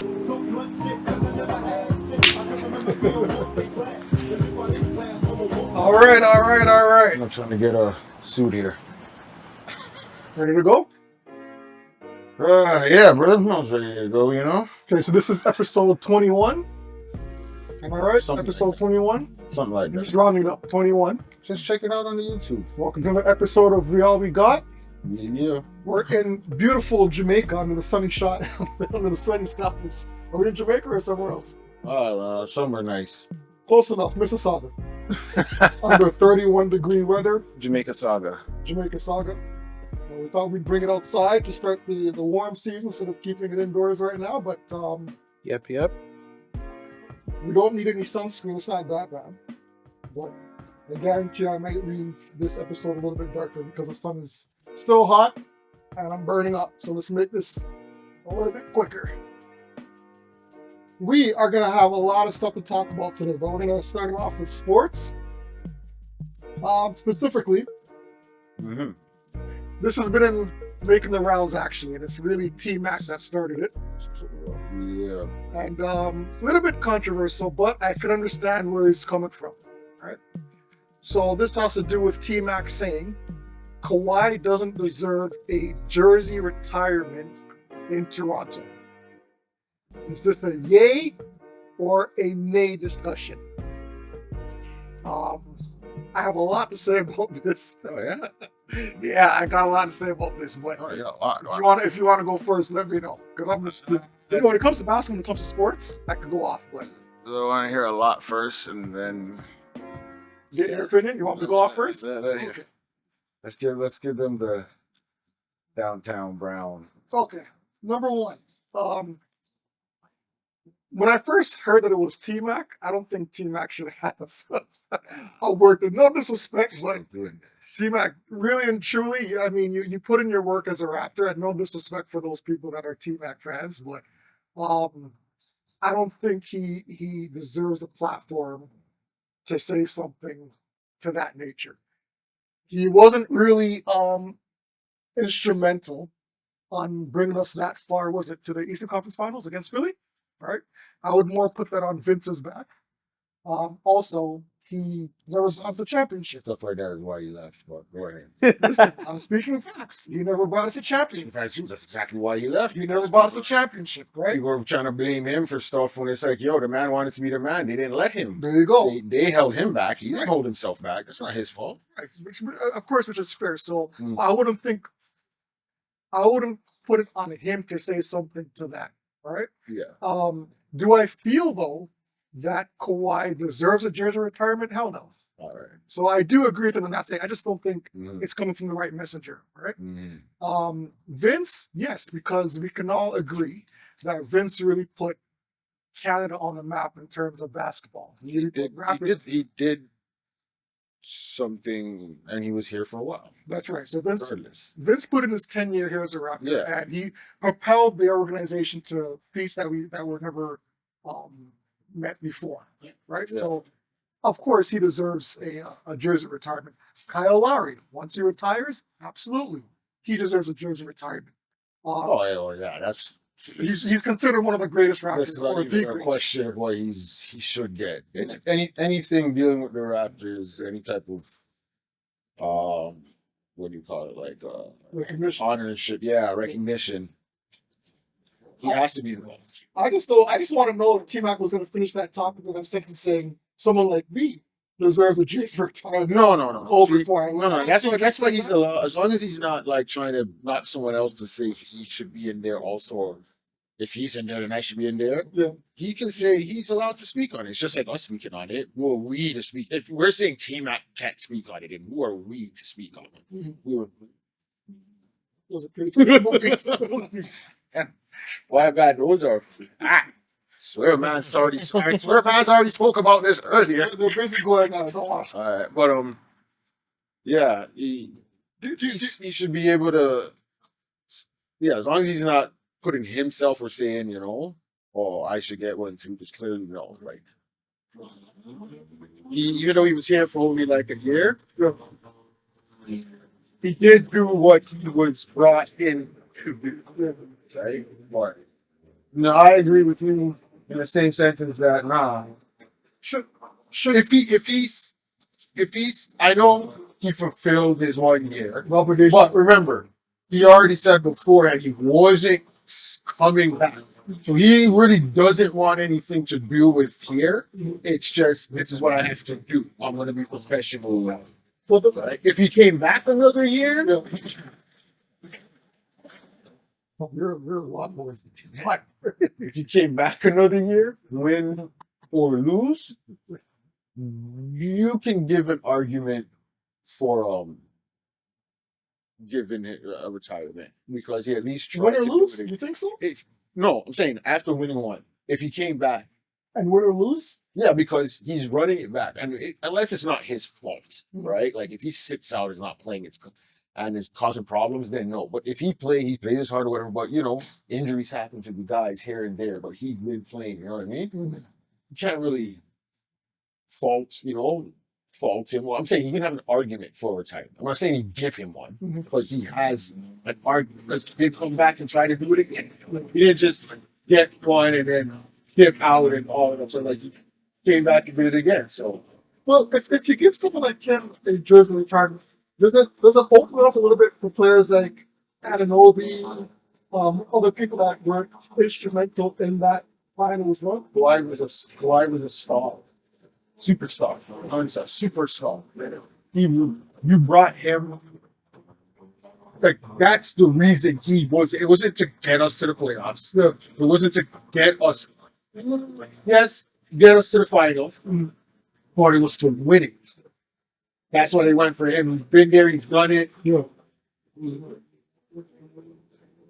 All right, all right, all right. I'm trying to get a suit here. Ready to go? Yeah, brother. I was ready to go, you know? Okay, so this is episode 21. Am I right? Something Episode like that. 21? Something like I'm that. just rounding up. 21. Just check it out on the YouTube. Welcome to another episode of We All We Got. Yeah. We're in beautiful Jamaica under the sunny shot, under the sunny skies. Are we in Jamaica or somewhere else? Somewhere nice. Close enough, Mississauga. Under 31-degree weather, Jamaica Saga. Jamaica Saga. We thought we'd bring it outside to start the warm season instead of keeping it indoors right now, but Yep. we don't need any sunscreen. It's not that bad. But I guarantee I might leave this episode a little bit darker because the sun is still hot and I'm burning up. So let's make this a little bit quicker. We are going to have a lot of stuff to talk about today, but we're going to start it off with sports. Specifically, Mm-hmm. this has been making the rounds actually, and it's really T-Mac that started it. Yeah. And a little bit controversial, but I can understand where he's coming from, right? So this has to do with T-Mac saying Kawhi doesn't deserve a jersey retirement in Toronto. Is this a yay or a nay discussion? I have a lot to say about this. Oh, yeah? Yeah, I got a lot to say about this, but Oh, yeah. A lot. if you want to go first, let me know. Because I'm just, when it comes to basketball, when it comes to sports, I could go off. But I want to hear a lot first, and then get your opinion. You want me to go off first? Yeah. Okay. Let's give them the downtown brown. Okay. Number one. When I first heard that it was T-Mac, I don't think T-Mac should have a word. No disrespect, but T-Mac, really and truly, I mean, you put in your work as a Raptor, and no disrespect for those people that are T-Mac fans, but I don't think he deserves the platform to say something to that nature. He wasn't really instrumental on bringing us that far, was it, to the Eastern Conference Finals against Philly? Right? I would more put that on Vince's back. Also, he never brought us the championship. Stuff like that is why you left, but go ahead. Listen, I'm speaking of facts. He never brought us a championship. That's exactly why you left. He never brought us a championship, right? People were trying to blame him for stuff when it's like, yo, the man wanted to be the man. They didn't let him. There you go. They held him back. He didn't hold himself back. That's not his fault. Right. Which, of course, which is fair. So I wouldn't put it on him to say something to that, right? Yeah. Do I feel, though, that Kawhi deserves a jersey retirement? Hell no. All right. So I do agree with him in that saying. I just don't think it's coming from the right messenger, right? Vince, yes, because we can all agree that Vince really put Canada on the map in terms of basketball. He did something, and he was here for a while. That's right. So Vince put in his 10-year here as a Raptor, and he propelled the organization to feats that were never met before, right? Yeah. So, of course, he deserves a jersey retirement. Kyle Lowry, once he retires, absolutely, he deserves a jersey retirement. Yeah, that's he's considered one of the greatest Raptors. That's not even a question of what he should get. Anything dealing with the Raptors, any type of what do you call it, like recognition, honorship, yeah, recognition. He has to be involved. I just want to know if T-Mac was going to finish that topic with a sentence saying someone like me deserves a jersey retirement. No. That's why he's allowed. As long as he's not like trying to knock someone else to say he should be in there also. If he's in there, then I should be in there. Yeah. He can say he's allowed to speak on it. It's just like us speaking on it. Who are we to speak? If we're saying T-Mac can't speak on it, then who are we to speak on it? Mm-hmm. Those are pretty good movies. Why bad? Those are. I swear man's already spoke about this earlier. They're basically going on. Don't watch. All right, but yeah, he should be able to. Yeah, as long as he's not putting himself or saying, you know, oh, I should get one too. Just clearly, no, like. Even though he was here for only like a year, he did do what he was brought in to do. Right? But No, I agree with you in the same sentence that Should should if he's I know he fulfilled his 1 year, obligation? but remember, he already said beforehand he wasn't coming back. So he really doesn't want anything to do with here. It's just this is what I have to do. I'm gonna be professional now. So the, Right? If he came back another year, you're a lot more than what? if he came back another year, win or lose, you can give an argument for giving it a retirement because he at least tried Win or to do lose? it. You think so? If no, I'm saying after winning one, if he came back, And win or lose? yeah, because he's running it back, and unless it's not his fault, Mhm. right? Like if he sits out and is not playing, and is causing problems, then no. But if he plays his hard or whatever. But injuries happen to the guys here and there. But he's been playing. You know what I mean? Mhm. You can't really fault him. Well, I'm saying you can have an argument for retirement. I'm not saying you give him one, Mhm. but he has an argument because he did come back and try to do it again. He didn't just get one and then dip out and all of that. So like he came back and did it again. So Well, if you give someone like him a jersey retirement, does it open it up a little bit for players like Adenobi, other people that were instrumental in that finals run? Kawhi was a star, superstar. He's a superstar. You brought him. Like that's the reason he was. It wasn't to get us to the playoffs. Yeah. It wasn't to get us. Yes, get us to the finals, Mhm. but it was to win it. That's why they went for him. He's been there. He's done it. Yeah.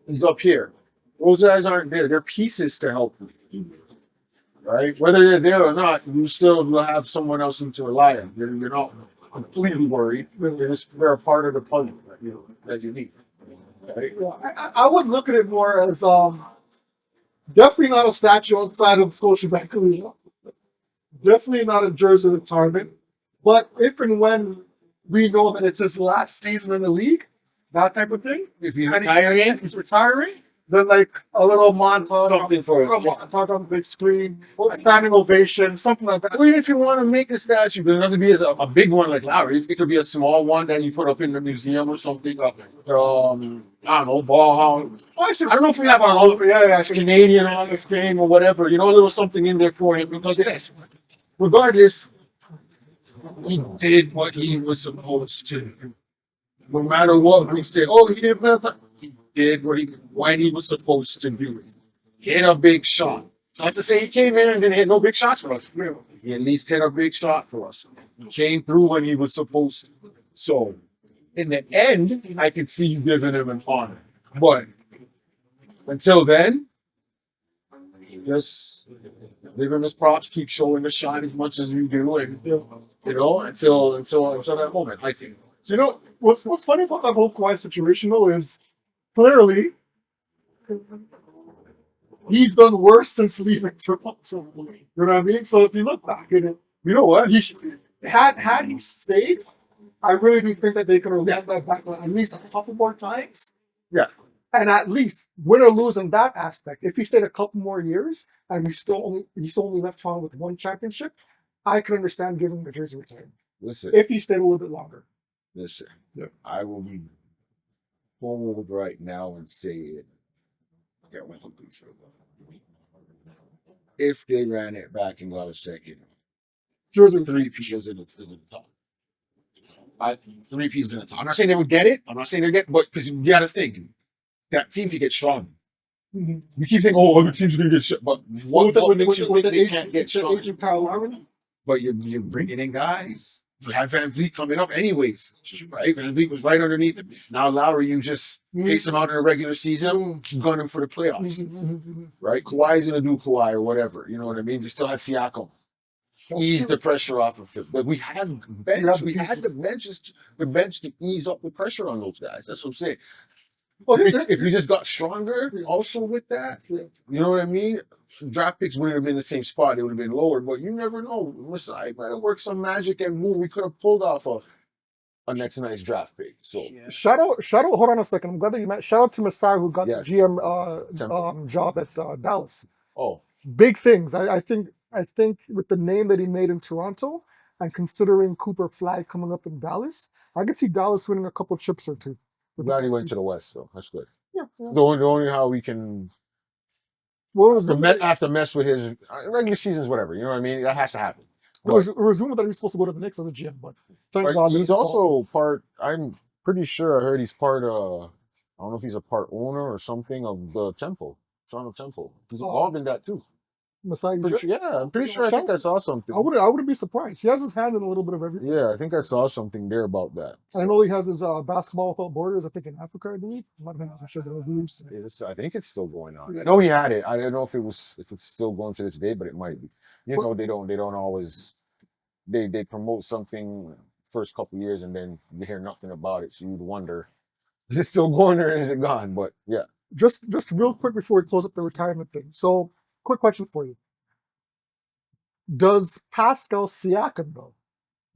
He's up here. Those guys aren't there. They're pieces to help you, right? Whether they're there or not, you still will have someone else to rely on. You're not completely worried. They're a part of the puzzle that you need. Right? Yeah, I would look at it more as definitely not a statue outside of Scotiabank Arena. Definitely not a jersey retirement. But if and when we know that it's his last season in the league, that type of thing, If he's and retiring, he's retiring, then like a little montage, something for a it. montage on the big screen, a standing ovation, something like that. Or even if you want to make a statue, it doesn't have to be a big one like Lowry's. It could be a small one that you put up in the museum or something. I don't know, ball hall. I don't know if we have our own Canadian Hall of Fame or whatever. A little something in there for him because yes, regardless, he did what he was supposed to do. No matter what we say, oh, he didn't. He did when he was supposed to do it. Hit a big shot. Not to say he came in and didn't hit no big shots for us. He at least hit a big shot for us. He came through when he was supposed to. So, in the end, I can see you giving him an honor. But until then, just give him his props. Keep showing the shot as much as you do, and until that moment. I think. So what's funny about that whole Kawhi situation though is clearly he's done worse since leaving Toronto. You know what I mean? So if you look back at it, You know what? had he stayed, I really do think that they could have ran that back at least a couple more times. Yeah. And at least win or lose in that aspect. If he stayed a couple more years and he's still only left Toronto with one championship, I could understand giving him the jersey retirement. Listen. If he stayed a little bit longer. Listen. Yeah. I will be bold right now and say it. Yeah, well, if they ran it back and got a second, Jersey three P's in the top. Three P's in the top. I'm not saying they would get it. I'm not saying they get, but because you got to think that team could get strong. Mm-hmm. You keep thinking, oh, other teams are gonna get shit, but what makes you think they can't get strong? Agent Kyle Lowry? But you're bringing in guys. You have Van Vliet coming up anyways, right? Van Vliet was right underneath him. Now Lowry, you just pace him out in a regular season, gun him for the playoffs, right? Kawhi's gonna do Kawhi or whatever. You know what I mean? You still have Siakam. Ease the pressure off of him. But we had bench. We had the bench to ease up the pressure on those guys. That's what I'm saying. If we just got stronger, also with that, you know what I mean? Draft picks wouldn't have been in the same spot; they would have been lower. But you never know. Listen, I might have worked some magic and move. We could have pulled off a next nice draft pick. So Shout out, hold on a second. I'm glad that you met. Shout out to Masai who got the yes, GM Temple. job at Dallas. Oh, Big things. I think with the name that he made in Toronto and considering Cooper Flag coming up in Dallas, I could see Dallas winning a couple chips or two. With the glad he next went to season. the West, though. That's good. Yeah, yeah. The only how we can Well, it was have to mess with his regular seasons, whatever. You know what I mean? That has to happen. it was rumored that he was supposed to go to the Knicks as a GM, but thank But God that it he's didn't fall. also part. I'm pretty sure I heard he's part. I don't know if he's a part owner or something of the Temple, Toronto Temple. He's involved in that too. Masai Pretty Ujiri? sure, yeah, I'm pretty sure. I think I saw something. I wouldn't be surprised. He has his hand in a little bit of everything. Yeah, I think I saw something there about that. I know he has his basketball without borders. I think in Africa, I believe. I'm not sure those groups. I think it's still going on. Yeah. I know he had it. I don't know if it's still going to this day, but it might be. You know, they don't always they promote something first couple years and then you hear nothing about it, so you'd wonder is it still going or is it gone? But yeah, Just real quick before we close up the retirement thing. So, quick question for you: does Pascal Siakam though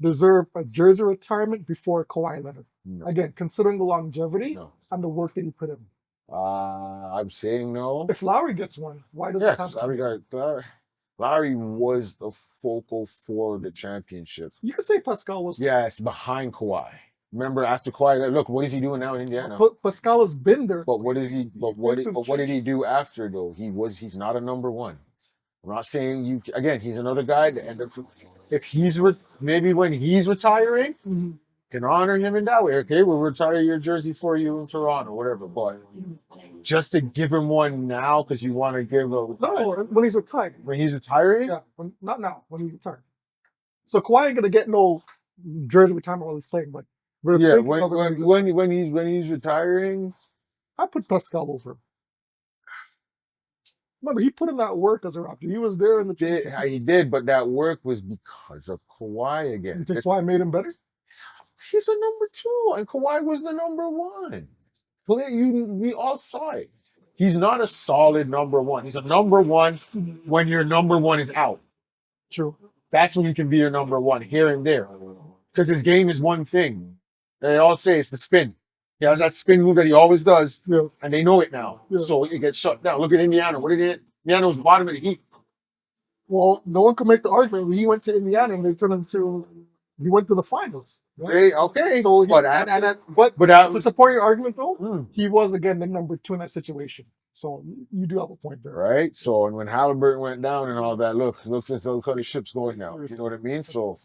deserve a jersey retirement before Kawhi Leonard? no, Again, considering the longevity no. and the work that he put in. I'm saying no. If Lowry gets one, why does Yeah, it have? Larry was the focal for the championship. You could say Pascal was. Yes, behind Kawhi. Remember after Kawhi, look, what is he doing now in Indiana? But Pascal has been there. But what is he? But what did he do after though? He's not a number one. I'm not saying you again. He's another guy that end up. If he's maybe when he's retiring, Mhm. can honor him in that way. Okay, we'll retire your jersey for you in Toronto, whatever. But just to give him one now because you want to give a No, when he's retired. when he's retiring. Yeah, not now. When he's retired. So Kawhi ain't gonna get no jersey retirement while he's playing. But we're Yeah, thinking of it when he's retiring. I put Pascal over him. Remember, he put in that work as a Raptor. He was there in the. He did, but that work was because of Kawhi again. You think Kawhi made him better? He's a number two, and Kawhi was the number one. We all saw it. He's not a solid number one. He's a number one when your number one is out. True. That's when you can be your number one here and there. Because his game is one thing. They all say it's the spin. He has that spin move that he always does, Yeah. and they know it now. Yeah. So it gets shut down. Look at Indiana. What did it? Indiana was bottom of the heap. Well, no one can make the argument. He went to Indiana and they turned him to. He went to the finals. Right? Okay, So, he, but to support your argument though, Mm. he was again the number two in that situation. So you do have a point there. Right. So and when Halliburton went down and all that, look at the ship's going now. You know what I mean? So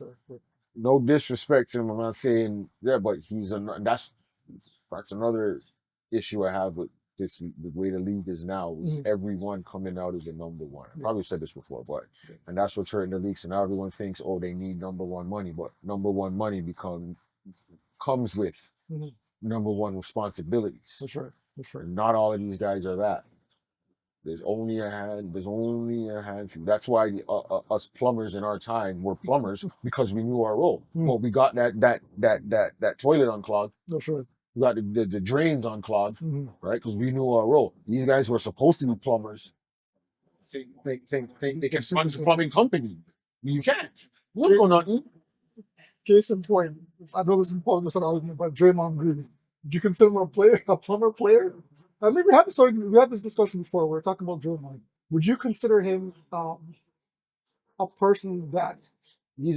no disrespect to him. I'm not saying but that's another issue I have with this the way the league is now is everyone coming out as a number one. I probably said this before, but and that's what's hurting the league. So now everyone thinks, oh, they need number one money, but number one money comes with number one responsibilities. That's right. That's right. And not all of these guys are that. There's only a handful. That's why us plumbers in our time were plumbers because we knew our role. Well, we got that toilet unclogged. That's right. We got the drains unclogged, right? Because we knew our role. These guys who are supposed to be plumbers think they can run a plumbing company. You can't. You don't know nothing. Case in point, I know this is important. This argument about Draymond Green. Do you consider him a plumber player? I mean, we had this discussion before. We were talking about Draymond. Would you consider him a person that He's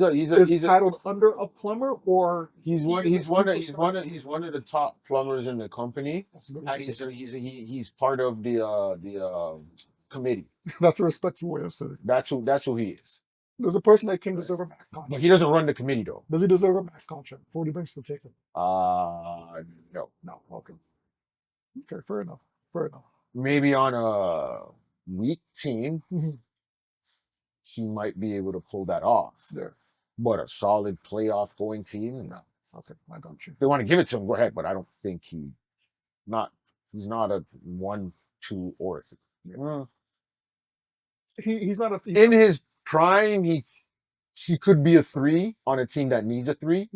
titled under a plumber, or he's one of the top plumbers in the company, and he's part of the committee. That's a respectful way of saying it. That's who he is. There's a person that can deserve a max contract. But he doesn't run the committee though. Does he deserve a max contract? 40 brings to take him. No. Okay. Okay, fair enough. Fair enough. Maybe on a weak team, he might be able to pull that off. Yeah. But a solid playoff going team, no. Okay, I got you. If they want to give it to him, go ahead. But I don't think he's not a 1, 2, or a 3. Yeah. He's not a. In his prime, he could be a 3 on a team that needs a 3.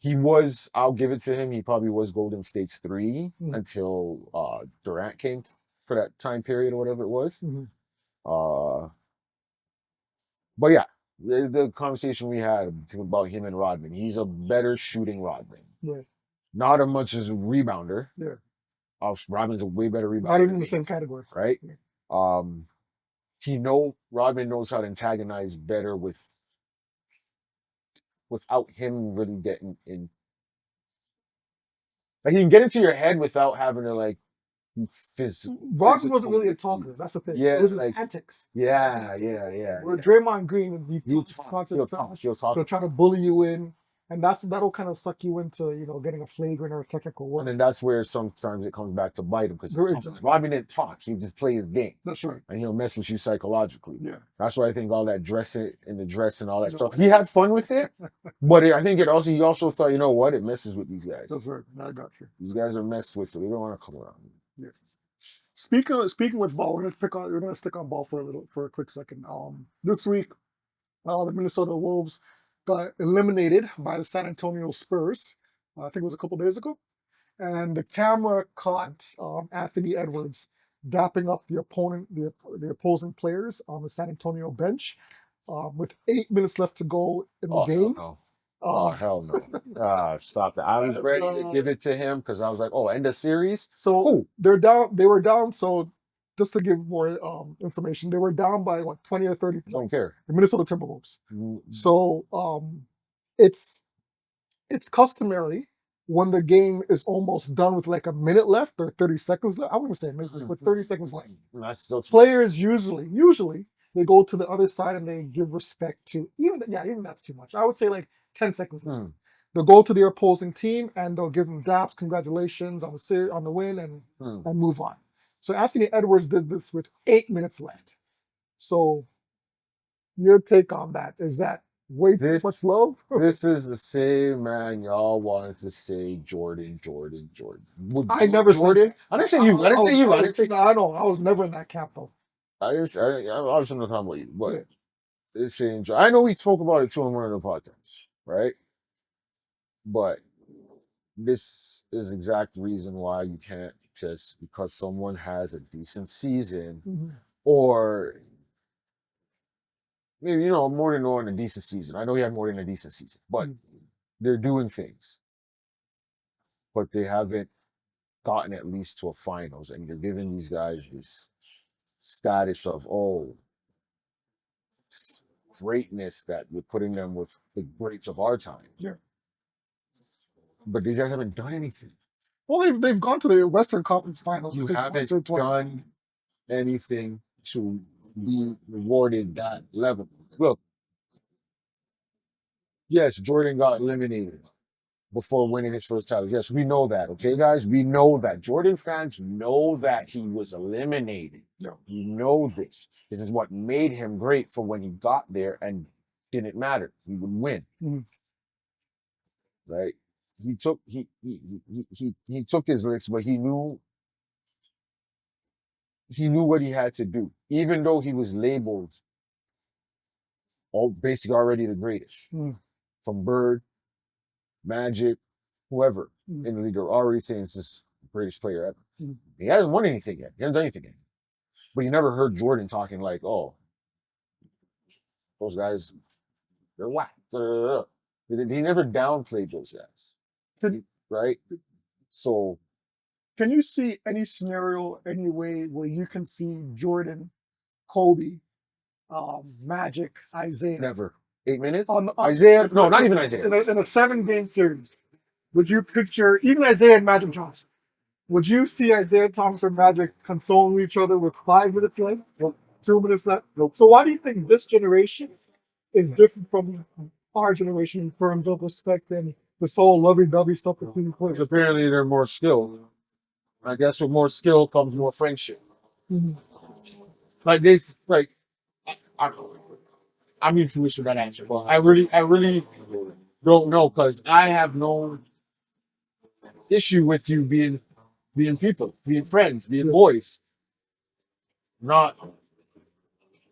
He was. I'll give it to him. He probably was Golden State's 3 until Durant came for that time period or whatever it was. But yeah, the conversation we had about him and Rodman. He's a better shooting Rodman. Yeah. Not as much as a rebounder. Yeah. Rodman's a way better rebounder. Not even in the same category. Right? Rodman knows how to antagonize better without him really getting in. Like he can get into your head without having to like Rodman wasn't really a talker. That's the thing. Yeah, it was his like, antics. Yeah. Where Draymond Green, He'll talk. He'll try to bully you in, and that'll kind of suck you into getting a flagrant or a technical work. And then that's where sometimes it comes back to bite him because Rodman didn't talk. He just play his game. That's right. And he'll mess with you psychologically. Yeah. That's why I think all that dressing and the dress and all that stuff. He had fun with it, but I think he also thought, you know what, it messes with these guys. That's right. I got you. These guys are messed with, so we don't want to come around. Yeah. Speaking with ball, we're gonna stick on ball for a quick second. This week, the Minnesota Wolves got eliminated by the San Antonio Spurs. I think it was a couple days ago, and the camera caught Anthony Edwards dapping up the opposing players on the San Antonio bench, with 8 minutes left to go in the game. No. Hell no. Stop that. I was ready to give it to him because I was like, end of series. So they're down. They were down. So just to give more information, they were down by 20 or 30 points. Don't care. The Minnesota Timberwolves. Mm-hmm. So it's customary when the game is almost done with like a minute left or 30 seconds left. I wouldn't say a minute, with 30 seconds left. That's still players usually they go to the other side and they give respect to even that's too much. I would say like 10 seconds left. They'll go to their opposing team and they'll give them daps, congratulations on the win, and move on. So Anthony Edwards did this with 8 minutes left. So your take on that, is that way too much love? This is the same man y'all wanted to say Jordan. I never Jordan. I didn't say you. I didn't say you. I didn't say. No, I know. I was never in that camp though. I was not talking about you, but this saying. I know we spoke about it too on one of the podcasts, right? But this is the exact reason why you can't just because someone has a decent season or maybe more than a decent season. I know he had more than a decent season, but they're doing things, but they haven't gotten at least to a finals, and you're giving these guys this status of greatness that you're putting them with the greats of our time. Yeah. But these guys haven't done anything. Well, they've gone to the Western Conference Finals. You haven't done anything to be rewarded that level. Look, yes, Jordan got eliminated before winning his first title. Yes, we know that. Okay, guys, we know that. Jordan fans know that he was eliminated. No. You know this. This is what made him great for when he got there and didn't matter. He would win. Right? He took his licks, but he knew what he had to do, even though he was labeled basically already the greatest. From Bird, Magic, whoever in the league are already saying this is the greatest player ever. He hasn't won anything yet. He hasn't done anything yet. But you never heard Jordan talking like, those guys, they're whack. He never downplayed those guys. Right? So can you see any scenario, any way where you can see Jordan, Kobe, Magic, Isaiah? Never. 8 minutes? Isaiah? No, not even Isaiah. In a 7-game series, would you picture even Isaiah and Magic Johnson? Would you see Isaiah Thomas and Magic consoling each other with 5 minutes left? 2 minutes left? So why do you think this generation is different from our generation in terms of respect and this whole lovey-dovey stuff between players? Apparently they're more skilled. I guess with more skill comes more friendship. I'm influenced with that answer, but I really don't know because I have no issue with you being people, being friends, being boys. Not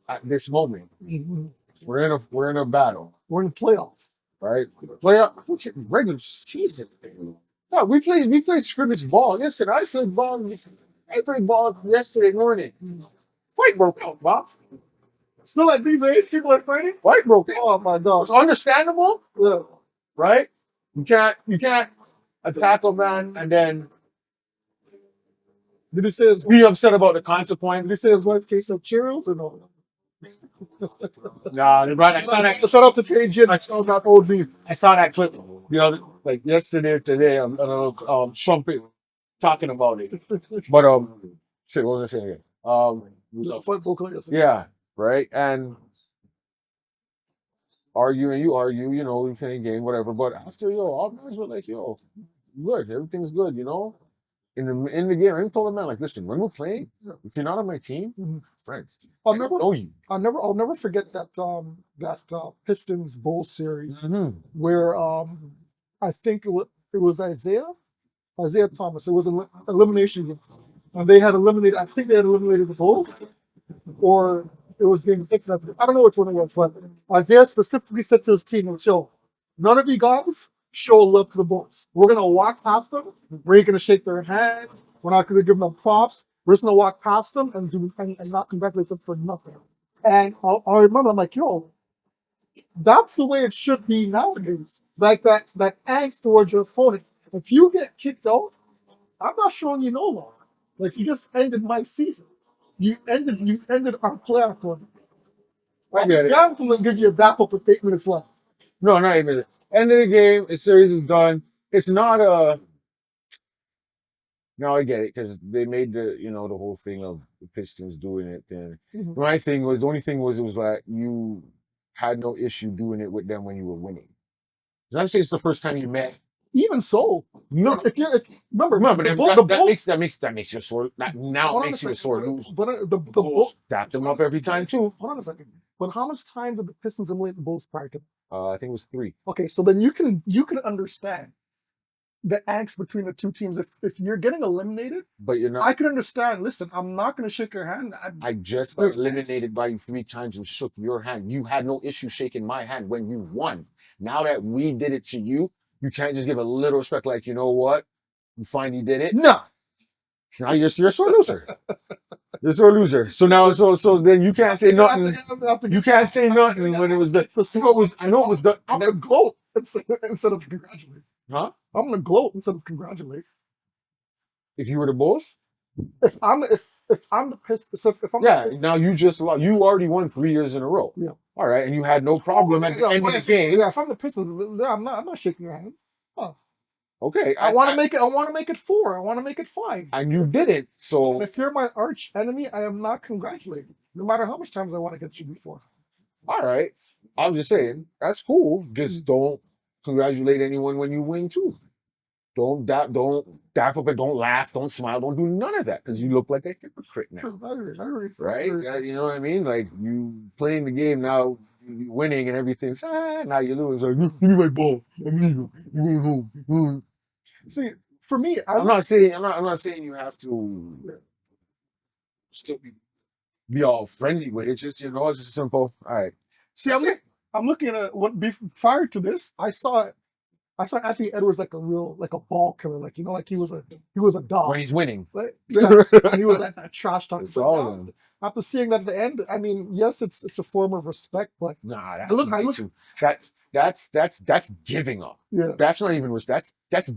at this moment. We're in a battle. We're in the playoff. Right? Playoff regular season. No, we played scrimmage ball yesterday. I played ball yesterday morning. Fight broke out, Bob. Still at these age, people are fighting? White broke it. Oh my gosh. It's understandable, Yeah. right? You can't attack a man and then Did he say his be upset about the Did consequence. he say his wife tastes like Cheerios or no? Nah, right. I saw that. Shout out to KJ. I saw that old beef. I saw that clip the other, like yesterday or today. Trump talking about it. But shit, what was I saying again? It was yeah, right. And you argue, you play a game, whatever. But after all guys were like, good, everything's good, in the game. I even told the man, like, listen, when we're playing, if you're not on my team, friends, I'll I don't never know you. I'll never forget that Pistons Bulls series Mhm. where I think it was Isaiah Thomas. It was an elimination game. And they had eliminated, I think they had eliminated the Bulls, or it was game 6. I don't know which one it was, but Isaiah specifically said to his team, "Show, none of you guys show love to the Bulls. We're going to walk past them. We ain't going to shake their hands. We're not going to give them props. We're just going to walk past them and not congratulate them for nothing." And I remember, I'm like, that's the way it should be nowadays. Like that angst towards your opponent. If you get kicked out, I'm not showing you no love. Like, you just ended my season. You ended our playoff run. I get it. I'm going to give you a back up with 8 minutes left. No, not even. End of the game. The series is done. It's not a. Now I get it because they made the whole thing of the Pistons doing it. Then Mhm. the only thing was it was like you had no issue doing it with them when you were winning. Because I say it's the first time you met. Even so, No, remember, but the that makes you a sore. Now it makes you a sore loser. But the Bulls stacked them up every time too. Hold on a second. But how much time did the Pistons eliminate the Bulls prior to? I think it was 3. Okay, so then you can understand the angst between the two teams. If you're getting eliminated, But you're not. I can understand. Listen, I'm not going to shake your hand. I just got eliminated by you 3 times and shook your hand. You had no issue shaking my hand when you won. Now that we did it to you, you can't just give a little respect. Like, you know what? You finally did it. No. Now you're a sore loser. You're a sore loser. So now, so then you can't say nothing. You can't say nothing when it was done. I know it was done. I'm gonna gloat instead of congratulate. Huh? I'm gonna gloat instead of congratulate. If you were the boss? If I'm the Pistons, if I'm Yeah. the Pistons, Now you just lost. You already won 3 years in a row. Yeah. All right, and you had no problem at the end of the game. Yeah, if I'm the Pistons, I'm not shaking your hand. Huh. Okay. I want to make it 4. I want to make it 5. And you did it. So And if you're my arch enemy, I am not congratulating. No matter how much times I want to get you before. all right. I'm just saying, that's cool. Just don't congratulate anyone when you win too. Don't daff up and don't laugh, don't smile, don't do none of that because you look like a hypocrite now. True, I agree. Right? You know what I mean? Like you playing the game now, you winning and everything's now you lose. Like, give me my ball. I'm leaving. I'm going home. See, for me, I'm not saying you have to still be all friendly with it. Just it's just simple. All right. See, I'm looking at prior to this. I saw Anthony Edwards like a ball killer, like like he was a dog When he's winning. Like, yeah, and he was that trash talk. It's all Now, after seeing that at the end, I mean, yes, it's a form of respect, but nah, that's giving up. Yeah, That's not even that's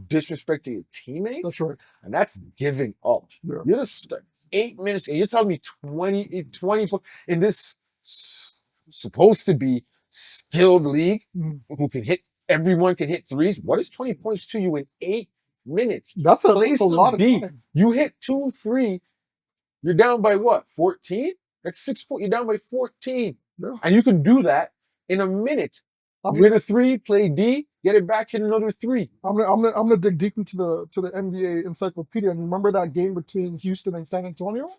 disrespect to your teammates. That's right. And that's giving up. Yeah. You're just 8 minutes and you're telling me 20 in this supposed to be skilled league who can hit everyone can hit threes. What is 20 points to you in 8 minutes? That's a lot of time. You hit 2 3. You're down by what? 14? That's 6 points. You're down by 14. Yeah. And you can do that in a minute. You hit a 3, play D, get it back, hit another 3. I'm gonna dig deep into the NBA encyclopedia. And remember that game between Houston and San Antonio,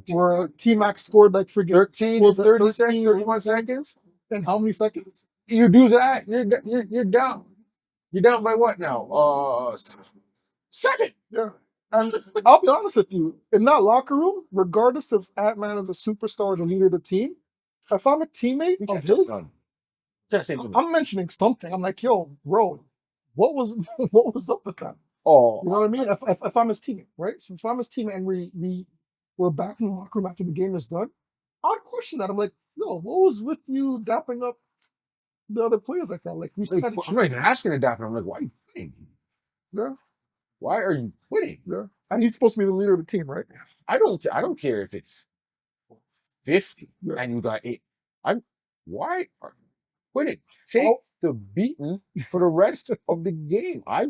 where T-Mac scored like 13 to 30 seconds, 31 seconds. In how many seconds? You do that, you're down. You're down by what now? 7. Yeah. And I'll be honest with you, in that locker room, regardless if Ant-Man is a superstar or the leader of the team, if I'm a teammate of his, I'm mentioning something. I'm like, yo, bro, what was up with that? Oh, you know what I mean? If I'm his teammate, right? So if I'm his teammate and we're back in the locker room after the game is done, I'd question that. I'm like, No, what was with you dapping up the other players like that? Like we Like, started. I'm not even asking to dap him. I'm like, why are you quitting? Yeah, Why are you quitting? yeah. And he's supposed to be the leader of the team, right? I don't care if it's 50 Yeah. and you got 8. I'm why are you quitting? Take Oh, the beating for the rest of the game. I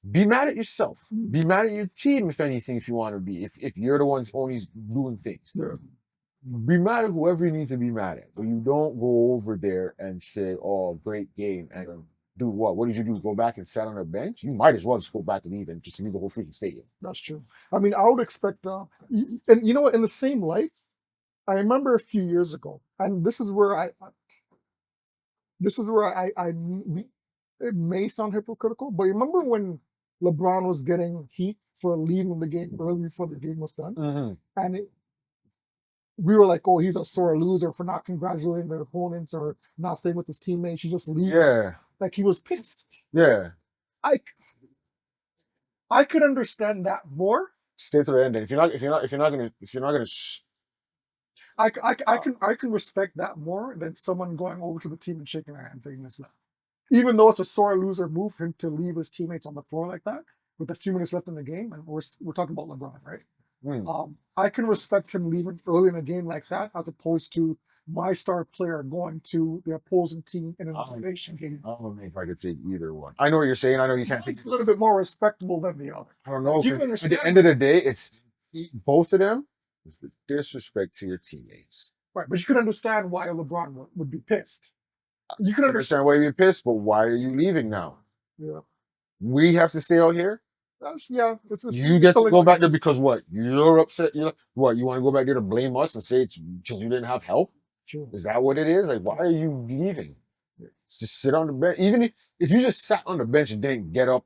be mad at yourself. Be mad at your team if anything, if you want to be. If you're the ones only doing things. yeah. Be mad at whoever you need to be mad at. But you don't go over there and say, oh, great game. And do what? What did you do? Go back and sit on a bench? You might as well just go back and leave and just leave the whole freaking stadium. That's true. I mean, I would expect, and you know what? In the same light, I remember a few years ago, and this is where it may sound hypocritical, but you remember when LeBron was getting heat for leaving the game early before the game was done, Mm-hmm. and we were like, "Oh, he's a sore loser for not congratulating their opponents or not staying with his teammates. He just leave." Yeah. Like he was pissed. Yeah. I I could understand that more. Stay to the end. And if you're not gonna I can respect that more than someone going over to the team and shaking their hand thinking this that. Even though it's a sore loser move for him to leave his teammates on the floor like that with a few minutes left in the game, and we're talking about LeBron, right? I can respect him leaving early in a game like that as opposed to my star player going to the opposing team in an elimination game. I don't know if I could take either one. I know what you're saying. I know you can't think. It's a little bit more respectable than the other. I don't know. You can 'Cause at understand the end of the day, it's both of them. It's the disrespect to your teammates. right, but you can understand why LeBron would be pissed. You can I understand. understand why you're pissed, but why are you leaving now? Yeah, We have to stay out here. yeah. You get to go back there because what? You're upset. You what? You want to go back there to blame us and say it's because you didn't have help? True. Is that what it is? Like, why are you leaving? Just sit on the bench. Even if you just sat on the bench and didn't get up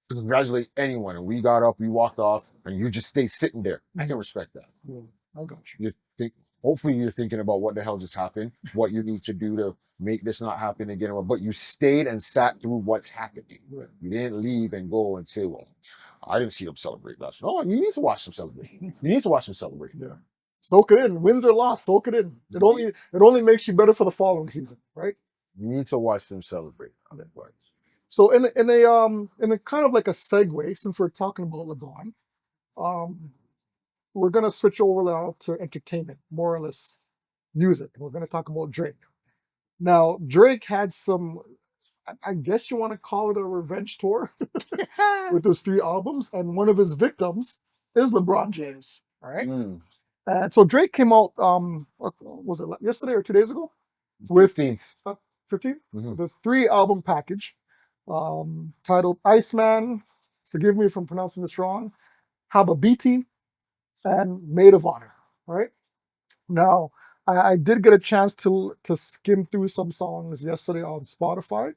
to congratulate anyone, and we got up, we walked off, and you just stay sitting there, I can respect that. Yeah, I got you. You think, hopefully, you're thinking about what the hell just happened, what you need to do to make this not happen again. But you stayed and sat through what's happening. Right. You didn't leave and go and say, "Well, I didn't see them celebrate last night." No, you need to watch them celebrate. You need to watch them celebrate. Yeah. Soak it in. Wins or loss, soak it in. It only makes you better for the following season, right? You need to watch them celebrate. So in a kind of like a segue, since we're talking about LeBron, we're gonna switch over now to entertainment, more or less music. We're gonna talk about Drake. Now, Drake had some, I guess you want to call it a revenge tour with those 3 albums, and one of his victims is LeBron James. All right. And so Drake came out, what was it yesterday or 2 days ago? With 15th. 15th? The 3-album package titled Iceman, forgive me if I'm pronouncing this wrong, Hababiti, and Maid of Honor. All right. Now, I did get a chance to skim through some songs yesterday on Spotify.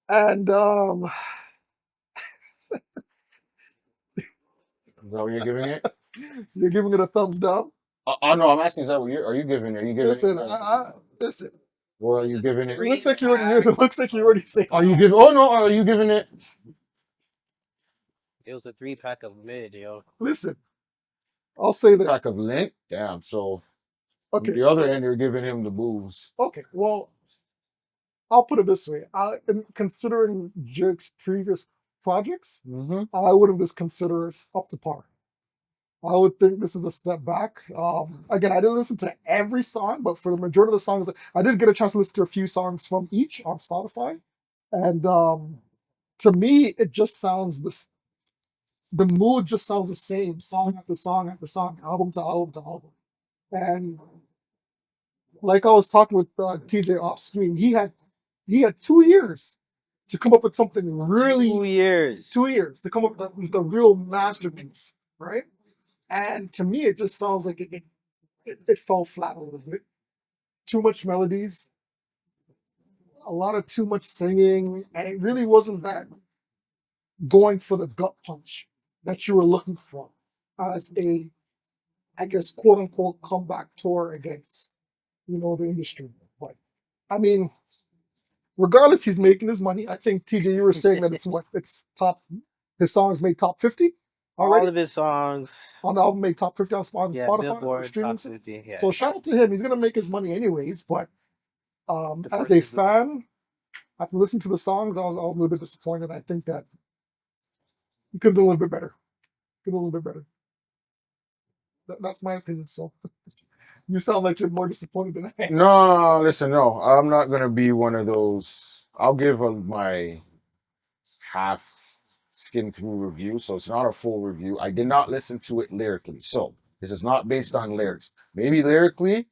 And Is that what you're giving it? you're giving it a thumbs down? No, I'm asking, is that what are you giving it? Are you giving Listen, it? listen. Or are you giving it? It looks like you already said. Are you giving? Oh no, are you giving it? It was a 3-pack of mid, yo. Listen, I'll say this. Pack of lint? Damn, so Okay. the other end, you're giving him the booze. Okay, well, I'll put it this way. Considering Drake's previous projects, I wouldn't just consider it up to par. I would think this is a step back. Again, I didn't listen to every song, but for the majority of the songs, I did get a chance to listen to a few songs from each on Spotify. And to me, it just sounds the mood just sounds the same, song after song after song, album to album to album. And like I was talking with TJ off screen, he had 2 years to come up with something really 2 years. 2 years to come up with a real masterpiece, right? And to me, it just sounds like it fell flat a little bit. Too much melodies, a lot of too much singing, and it really wasn't that going for the gut punch that you were looking for as a, I guess, quote unquote comeback tour against, the industry. But I mean, regardless, he's making his money. I think TJ, you were saying that it's top. His songs made top 50. All already of his songs. on the album made top 50 on Yeah, Spotify or Billboard streaming. top 50. Yeah. So shout out to him. He's gonna make his money anyways. But Support as a his music. fan, after listening to the songs, I was a little bit disappointed. I think that he could have done a little bit better. Could have done a little bit better. That's my opinion. So you sound like you're more disappointed than I am. No, listen, no, I'm not gonna be one of those. I'll give my half skim through review, so it's not a full review. I did not listen to it lyrically, so this is not based on lyrics. Maybe lyrically,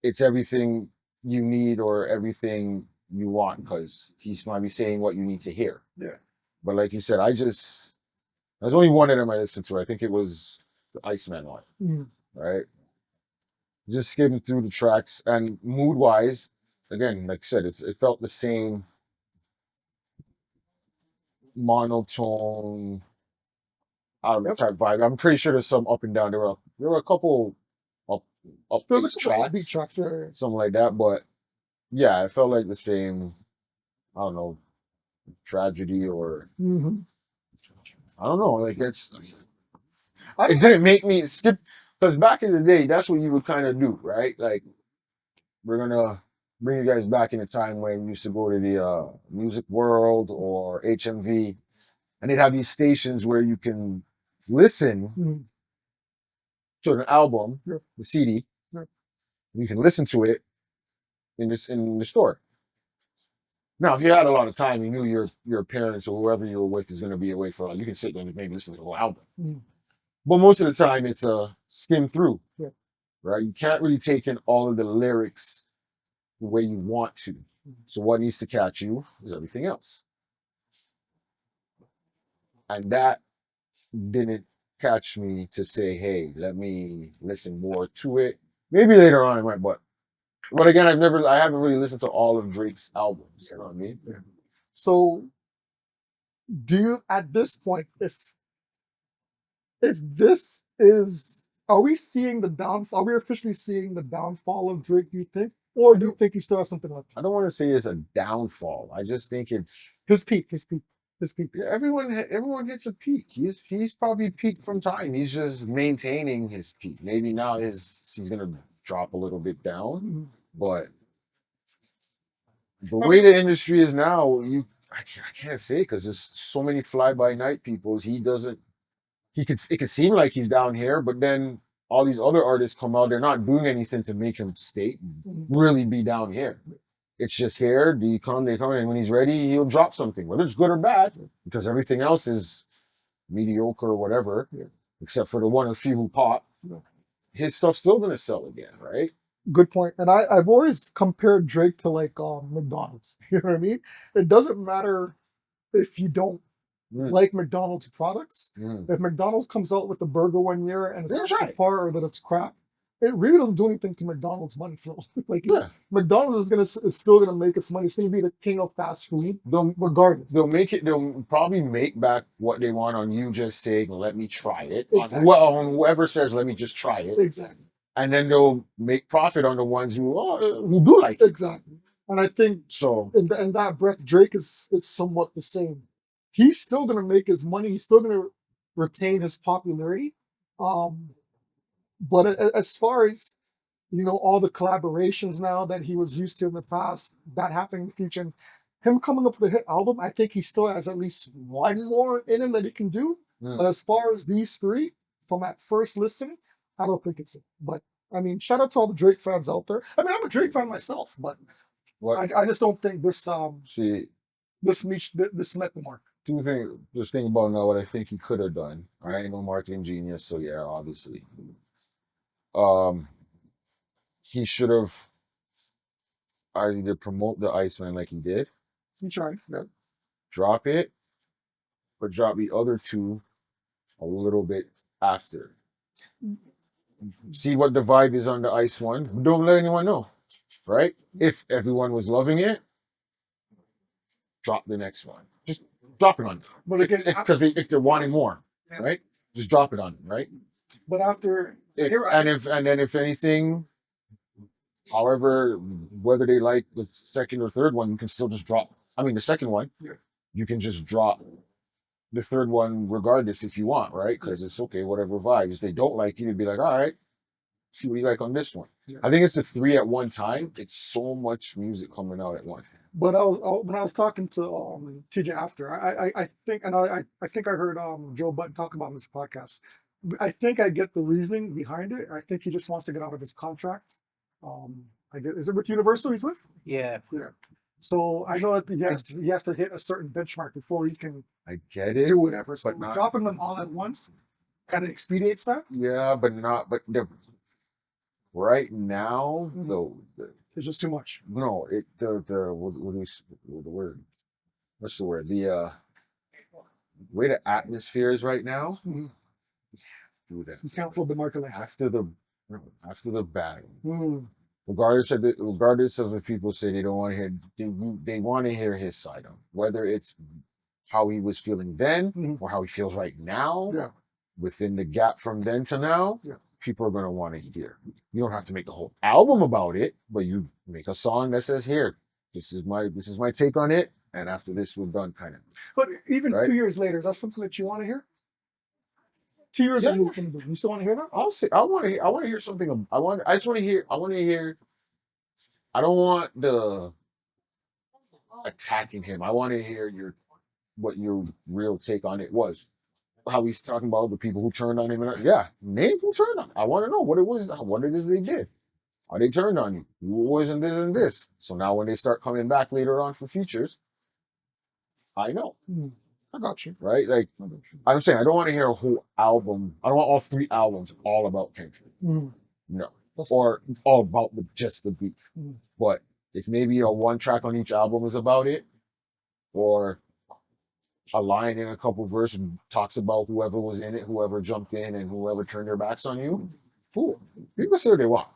it's everything you need or everything you want because he's might be saying what you need to hear. Yeah. But like you said, there's only one of them I listened to. I think it was the Iceman one, Mm. right? Just skimming through the tracks and mood wise, again, like I said, it felt the same monotone, I don't know, Yep. type vibe. I'm pretty sure there's some up and down. There were a couple up There's bass a couple of beat tracks, tracks there. something like that. But yeah, it felt like the same. I don't know, tragedy or Mm-hmm. I don't know. Like it I, didn't make me skip because back in the day, that's what you would kind of do, right? Like we're gonna bring you guys back in a time when you used to go to the Music World or HMV, and they'd have these stations where you can listen mm, to an album, yeah, the CD. yeah. You can listen to it in the store. Now, if you had a lot of time, you knew your parents or whoever you were with is going to be away for. You can sit there and maybe listen to the whole album. Mm. But most of the time, it's a skim through, Yeah. right? You can't really take in all of the lyrics the way you want to. So what needs to catch you is everything else. And that didn't catch me to say, hey, let me listen more to it. Maybe later on I might, but again, I haven't really listened to all of Drake's albums. You know what I mean? So do you at this point, if this is, are we seeing the downfall? Are we officially seeing the downfall of Drake? Do you think, or do you think he still has something left? I don't want to say it's a downfall. I just think it's His peak, his peak, his peak. yeah, everyone hits a peak. He's probably peaked from time. He's just maintaining his peak. Maybe now he's gonna drop a little bit down, Mhm. but the way the industry is now, I can't say because there's so many fly by night people. It could seem like he's down here, but then all these other artists come out. They're not doing anything to make him stay Mhm. really be down here. It's just here. They come, and when he's ready, he'll drop something, whether it's good or bad, because everything else is mediocre or whatever, Yeah. except for the one or few who pop. Yeah. His stuff's still gonna sell again, right? Good point. And I've always compared Drake to like McDonald's. You know what I mean? It doesn't matter if you don't Mm, like McDonald's products. mm. If McDonald's comes out with a burger one year and it's That's not right. par or that it's crap, it really doesn't do anything to McDonald's money flow. Like Yeah, McDonald's is still gonna make its money. It's gonna be the king of fast food, they'll regardless. they'll probably make back what they want on you just saying, "Let me try it." Exactly. On whoever says, "Let me just try it," Exactly. and then they'll make profit on the ones who do like it. Exactly. And I think So in that breath, Drake is somewhat the same. He's still gonna make his money. He's still gonna retain his popularity. Um, but as far as all the collaborations now that he was used to in the past, that happening in the future, and him coming up with a hit album, I think he still has at least one more in him that he can do. mm, But as far as these three, from at first listen, I don't think it's it. But I mean, shout out to all the Drake fans out there. I mean, I'm a Drake fan myself, but what? I just don't think this See, this met the mark. two things. Just think about now what I think he could have done. I ain't no marketing genius, so yeah, obviously. Um, he should have either promote the Iceman like he did, You tried. Yeah. drop it, but drop the other two a little bit after. See what the vibe is on the ice one. Don't let anyone know, right? If everyone was loving it, drop the next one. Just drop it on them. But again, Because if they're wanting more, right? Just drop it on them, right? but after If, here, and then if anything, however, whether they like the second or third one, you can still just drop. I mean, the second one, Yeah. you can just drop the third one regardless if you want, right? Because it's okay, whatever vibe. If they don't like you, you'd be like, all right, see what you like on this one. Yeah. I think it's the three at one time. It's so much music coming out at once. But when I was talking to TJ after, I think, and I think I heard Joe Button talk about in this podcast. I think I get the reasoning behind it. I think he just wants to get out of his contract. I get, is it with Universal he's with? Yeah. Yeah. So I know that he has to hit a certain benchmark before he can I get it. do whatever. So but not- dropping them all at once kind of expedites that. Yeah, but not. But right now, Mhm. the It's just too much. no, what do the word? What's the word? The way the atmosphere is right now. Mhm. Do that You can't flip the market like that. after the battle. Mm. Regardless of if people say they don't want to hear, they want to hear his side on it. Whether it's how he was feeling then Mhm. or how he feels right now. Yeah. Within the gap from then to now, Yeah. people are going to want to hear. You don't have to make a whole album about it, but you make a song that says, "Here, this is my take on it," and after this, we're done, kind of. But even Right. 2 years later, is that something that you want to hear? 2 years Yeah. removed from the book, you still want to hear that? I'll say I want to hear something. I just want to hear. I want to hear. I don't want the attacking him. I want to hear what your real take on it was. How he's talking about the people who turned on him. And yeah, name who turned on him. I want to know what it was, what it is they did. How they turned on you. Who wasn't this and this. So now when they start coming back later on for features, I know. I got you. Right? Like I got you. I'm saying, I don't want to hear a whole album. I don't want all 3 albums all about Kendrick. Mm. No. That's- Or all about just the beef. Mm. But if maybe a one track on each album is about it, or a line in a couple verses talks about whoever was in it, whoever jumped in, and whoever turned their backs on you. Cool. People say what they want.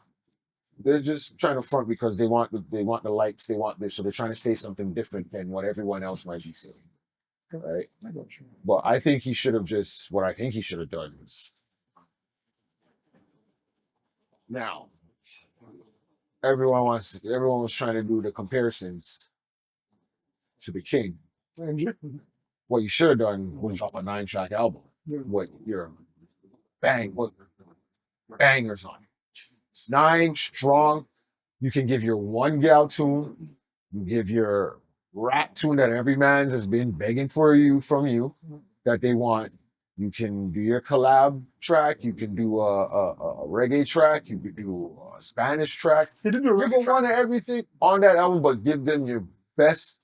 They're just trying to front because they want the likes, they want this, so they're trying to say something different than what everyone else might be saying. Right? I got you. But I think he should have just what I think he should have done was now. Everyone was trying to do the comparisons to the king. And What you should have done was drop a 9-track album. Yeah. What bangers on it. It's 9 strong. You can give your one gal tune. You give your rap tune that every man's has been begging from you that they want. You can do your collab track. You can do a reggae track. You can do a Spanish track. he did do a Give reggae them track. one of everything on that album, but give them your best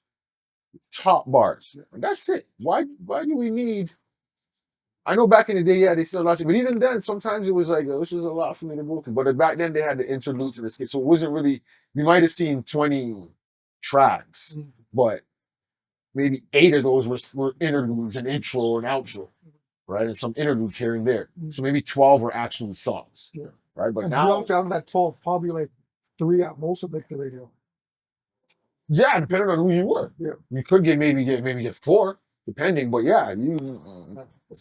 top bars. And that's it. Why do we need? I know back in the day, yeah, they still lost it, but even then, sometimes it was like this was a lot for me to go through. But back then, they had the interludes and the skit, so it wasn't really. You might have seen 20 tracks, Mm. but maybe 8 of those were interludes, an intro, and outro, right, and some interludes here and there. Mm. So maybe 12 were actual songs, Yeah. right? But And to be now, honest, out of that 12, probably like 3 at most would make the radio. yeah, depending on who you were, Yeah. you could get 4, depending. But yeah, you.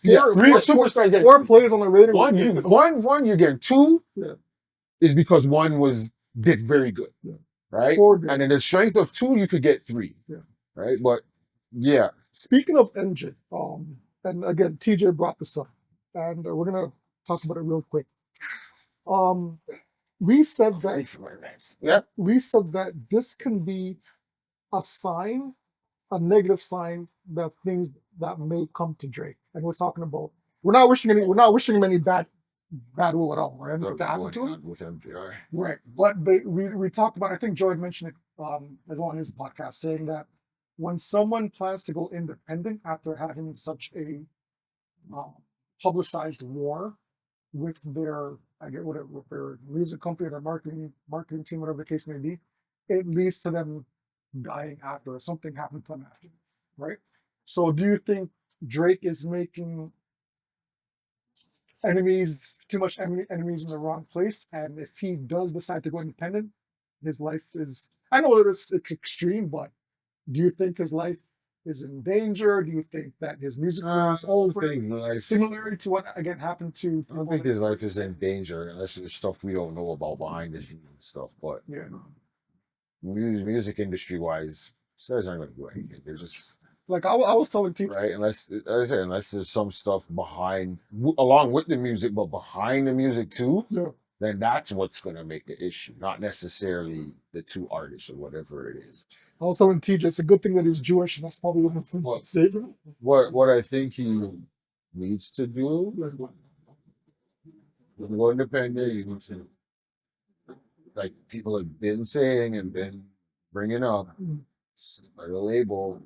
Four- 3 four- superstars get 4 plays on the radio. one you're getting 2 Yeah. is because one did very good. Yeah. Right? 4 did. And in the strength of 2, you could get 3. Yeah. Right? But yeah. Speaking of engine, and again, TJ brought this up, and we're gonna talk about it real quick. We said that Yep. we said that this can be a sign, a negative sign that things that may come to Drake. And we're talking about we're not wishing him any bad will at all, right? Anything to happen to him. With MJR. Right. But we talked about, I think Joy mentioned it as on his podcast, saying that when someone plans to go independent after having such a publicized war with their with their music company, their marketing team, whatever the case may be, it leads to them dying after, or something happened to them after, right? So do you think Drake is making too much enemies in the wrong place? And if he does decide to go independent, his life is, I know it's extreme, but do you think his life is in danger? Do you think that his music career is over? Similarly to what again happened to I don't think his life is in danger unless there's stuff we don't know about behind the scenes and stuff. But yeah. music industry wise, guys aren't going to do anything. They're just Like I was telling T, right? Unless, as I said, unless there's some stuff behind, along with the music, but behind the music too, yeah, then that's what's going to make the issue, not necessarily the two artists or whatever it is. I was telling TJ, it's a good thing that he's Jewish, and that's probably one of the things that saved him. What I think he needs to do, when you go independent, you need to, like people have been saying and been bringing up, Mhm. by the label.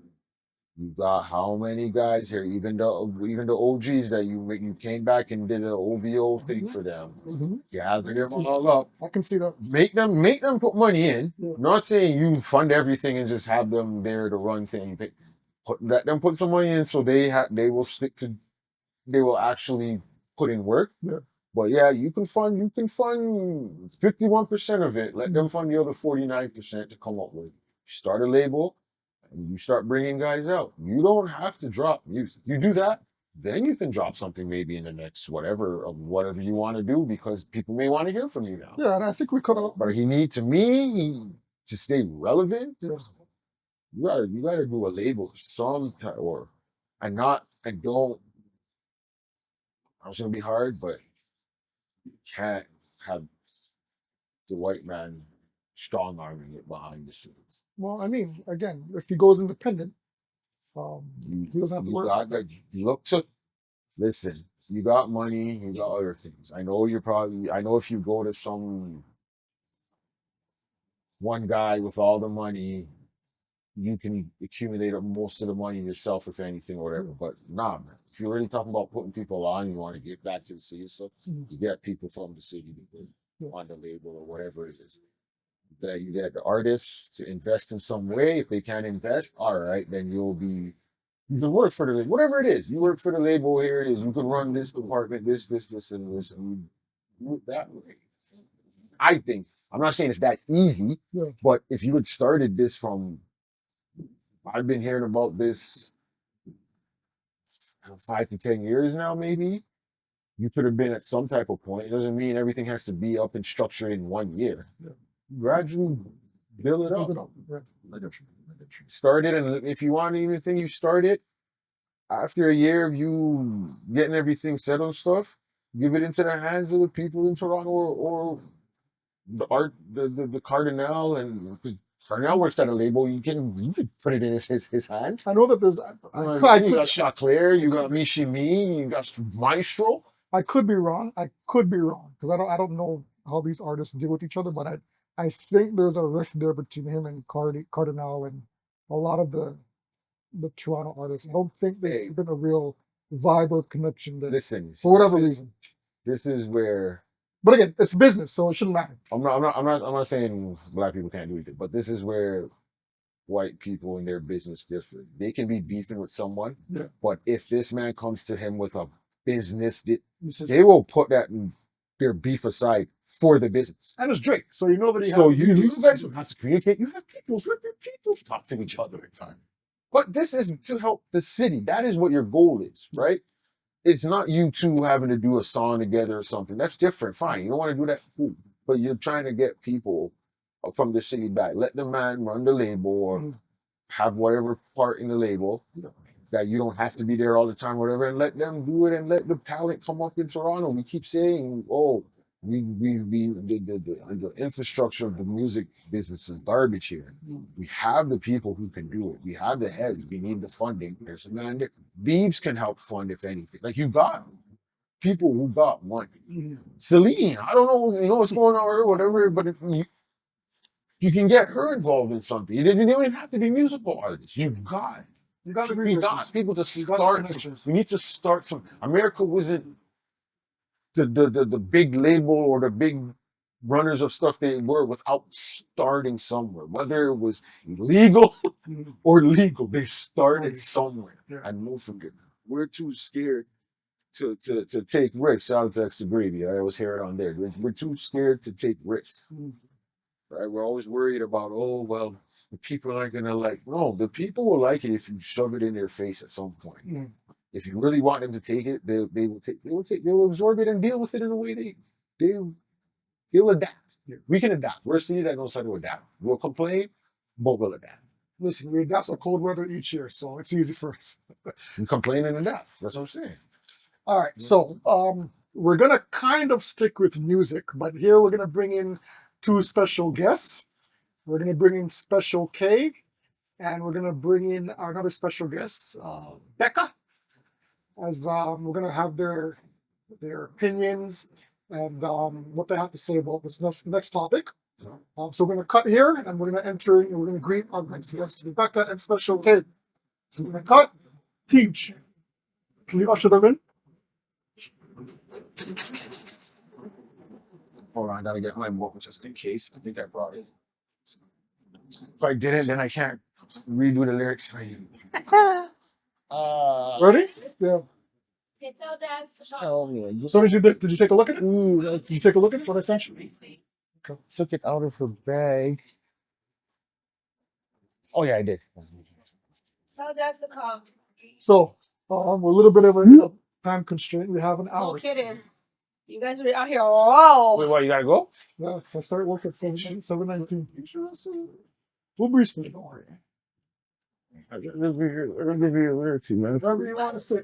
You got how many guys here? Even the OGs that you came back and did an OVO thing for them. Mhm. Gather them all up. I can see that. Make them put money in. Yeah. I'm not saying you fund everything and just have them there to run things. Let them put some money in so they will stick to, they will actually put in work. Yeah. But yeah, you can fund 51% of it. Let them fund the other 49% to come up with. Start a label and you start bringing guys out. You don't have to drop music. You do that, then you can drop something maybe in the next whatever you want to do, because people may want to hear from you now. Yeah, and I think we could have. But to stay relevant, Yeah. you gotta do a label sometime, and don't. It's gonna be hard, but you can't have the white man strong arming it behind the scenes. Well, I mean, again, if he goes independent, he doesn't have to You worry got about that. look to listen. You got money. You got other things. I know I know if you go to some one guy with all the money, you can accumulate most of the money yourself, if anything, or whatever. But nah, man. If you're really talking about putting people on, you want to get back to the city, so you get people from the city to go on the label or whatever it is. That you get the artists to invest in some way. If they can't invest, all right, then you can work for the label, whatever it is. You work for the label. Here it is. You can run this department, this, and this, and you do it that way. I think I'm not saying it's that easy, Yeah. but if you had started this from, I've been hearing about this 5 to 10 years now, maybe. You could have been at some type of point. It doesn't mean everything has to be up and structured in 1 year. Yeah. Gradually build it up. Build it up. Right. I get you. Start it, and if you want anything, you start it. After a year of you getting everything set on stuff, give it into the hands of the people in Toronto, or the Cardinal, and because Cardinal works at a label, you can put it in his hands. I know that there's. You got Chaclair, you got Mishimi, you got Maestro. I could be wrong. Because I don't know how these artists deal with each other, but I think there's a rift there between him and Cardinal and a lot of the Toronto artists. I don't think there's been a real vibe or connection there. Listen, for whatever reason. This is where. But again, it's business, so it shouldn't matter. I'm not saying black people can't do anything, but this is where white people in their business differ. They can be beefing with someone, but if this man comes to him with a business, they will put their beef aside for the business. And it's Drake, so you know that you guys will have to communicate. You have people talk to each other at time. But this is to help the city. That is what your goal is, right? It's not you two having to do a song together or something. That's different. Fine. You don't want to do that. Cool. But you're trying to get people from the city back. Let the man run the label or have whatever part in the label that you don't have to be there all the time, whatever, and let them do it and let the talent come up in Toronto. We keep saying, the infrastructure of the music business is garbage here. We have the people who can do it. We have the heads. We need the funding. There's a man there. Beebs can help fund, if anything. Like, you got people who got money. Celine, I don't know, what's going on or whatever, but you can get her involved in something. You don't even have to be musical artists. You got people to start. We need to start some. America wasn't the big label or the big runners of stuff they were without starting somewhere. Whether it was illegal or legal, they started somewhere. And no forget, we're too scared to take risks. Shout out to Extra Gravy. I always hear it on there. We're too scared to take risks. Right? We're always worried about, the people aren't gonna like. No, the people will like it if you shove it in their face at some point. If you really want them to take it, they'll absorb it and deal with it in a way they'll adapt. We can adapt. We're a city that knows how to adapt. We'll complain, but we'll adapt. Listen, we adapt to cold weather each year, so it's easy for us. You complaining and that. That's what I'm saying. All right, so we're gonna kind of stick with music, but here we're gonna bring in two special guests. We're gonna bring in Special K, and we're gonna bring in another special guest, Becca, as we're gonna have their opinions and what they have to say about this next topic. So we're gonna cut here, and we're gonna enter and we're gonna greet our next guests, Rebecca and Special K. So we're gonna cut. Teach. Can you usher them in? Hold on, I gotta get my book just in case. I think I brought it. If I didn't, then I can't redo the lyrics for you. Ready? Yeah. Oh, yeah. So did you take a look at it? Did you take a look at it? What I sent you? Okay. Took it out of her bag. Oh yeah, I did. Tell Jessica. So we're a little bit of a time constraint. We have an No hour. kidding. You guys are out here. Whoa. Wait, what? You gotta go? Yeah, I start work at 7:19. We'll breeze through. Don't worry. I'm gonna give you a lyrics, man. Whatever you want to say.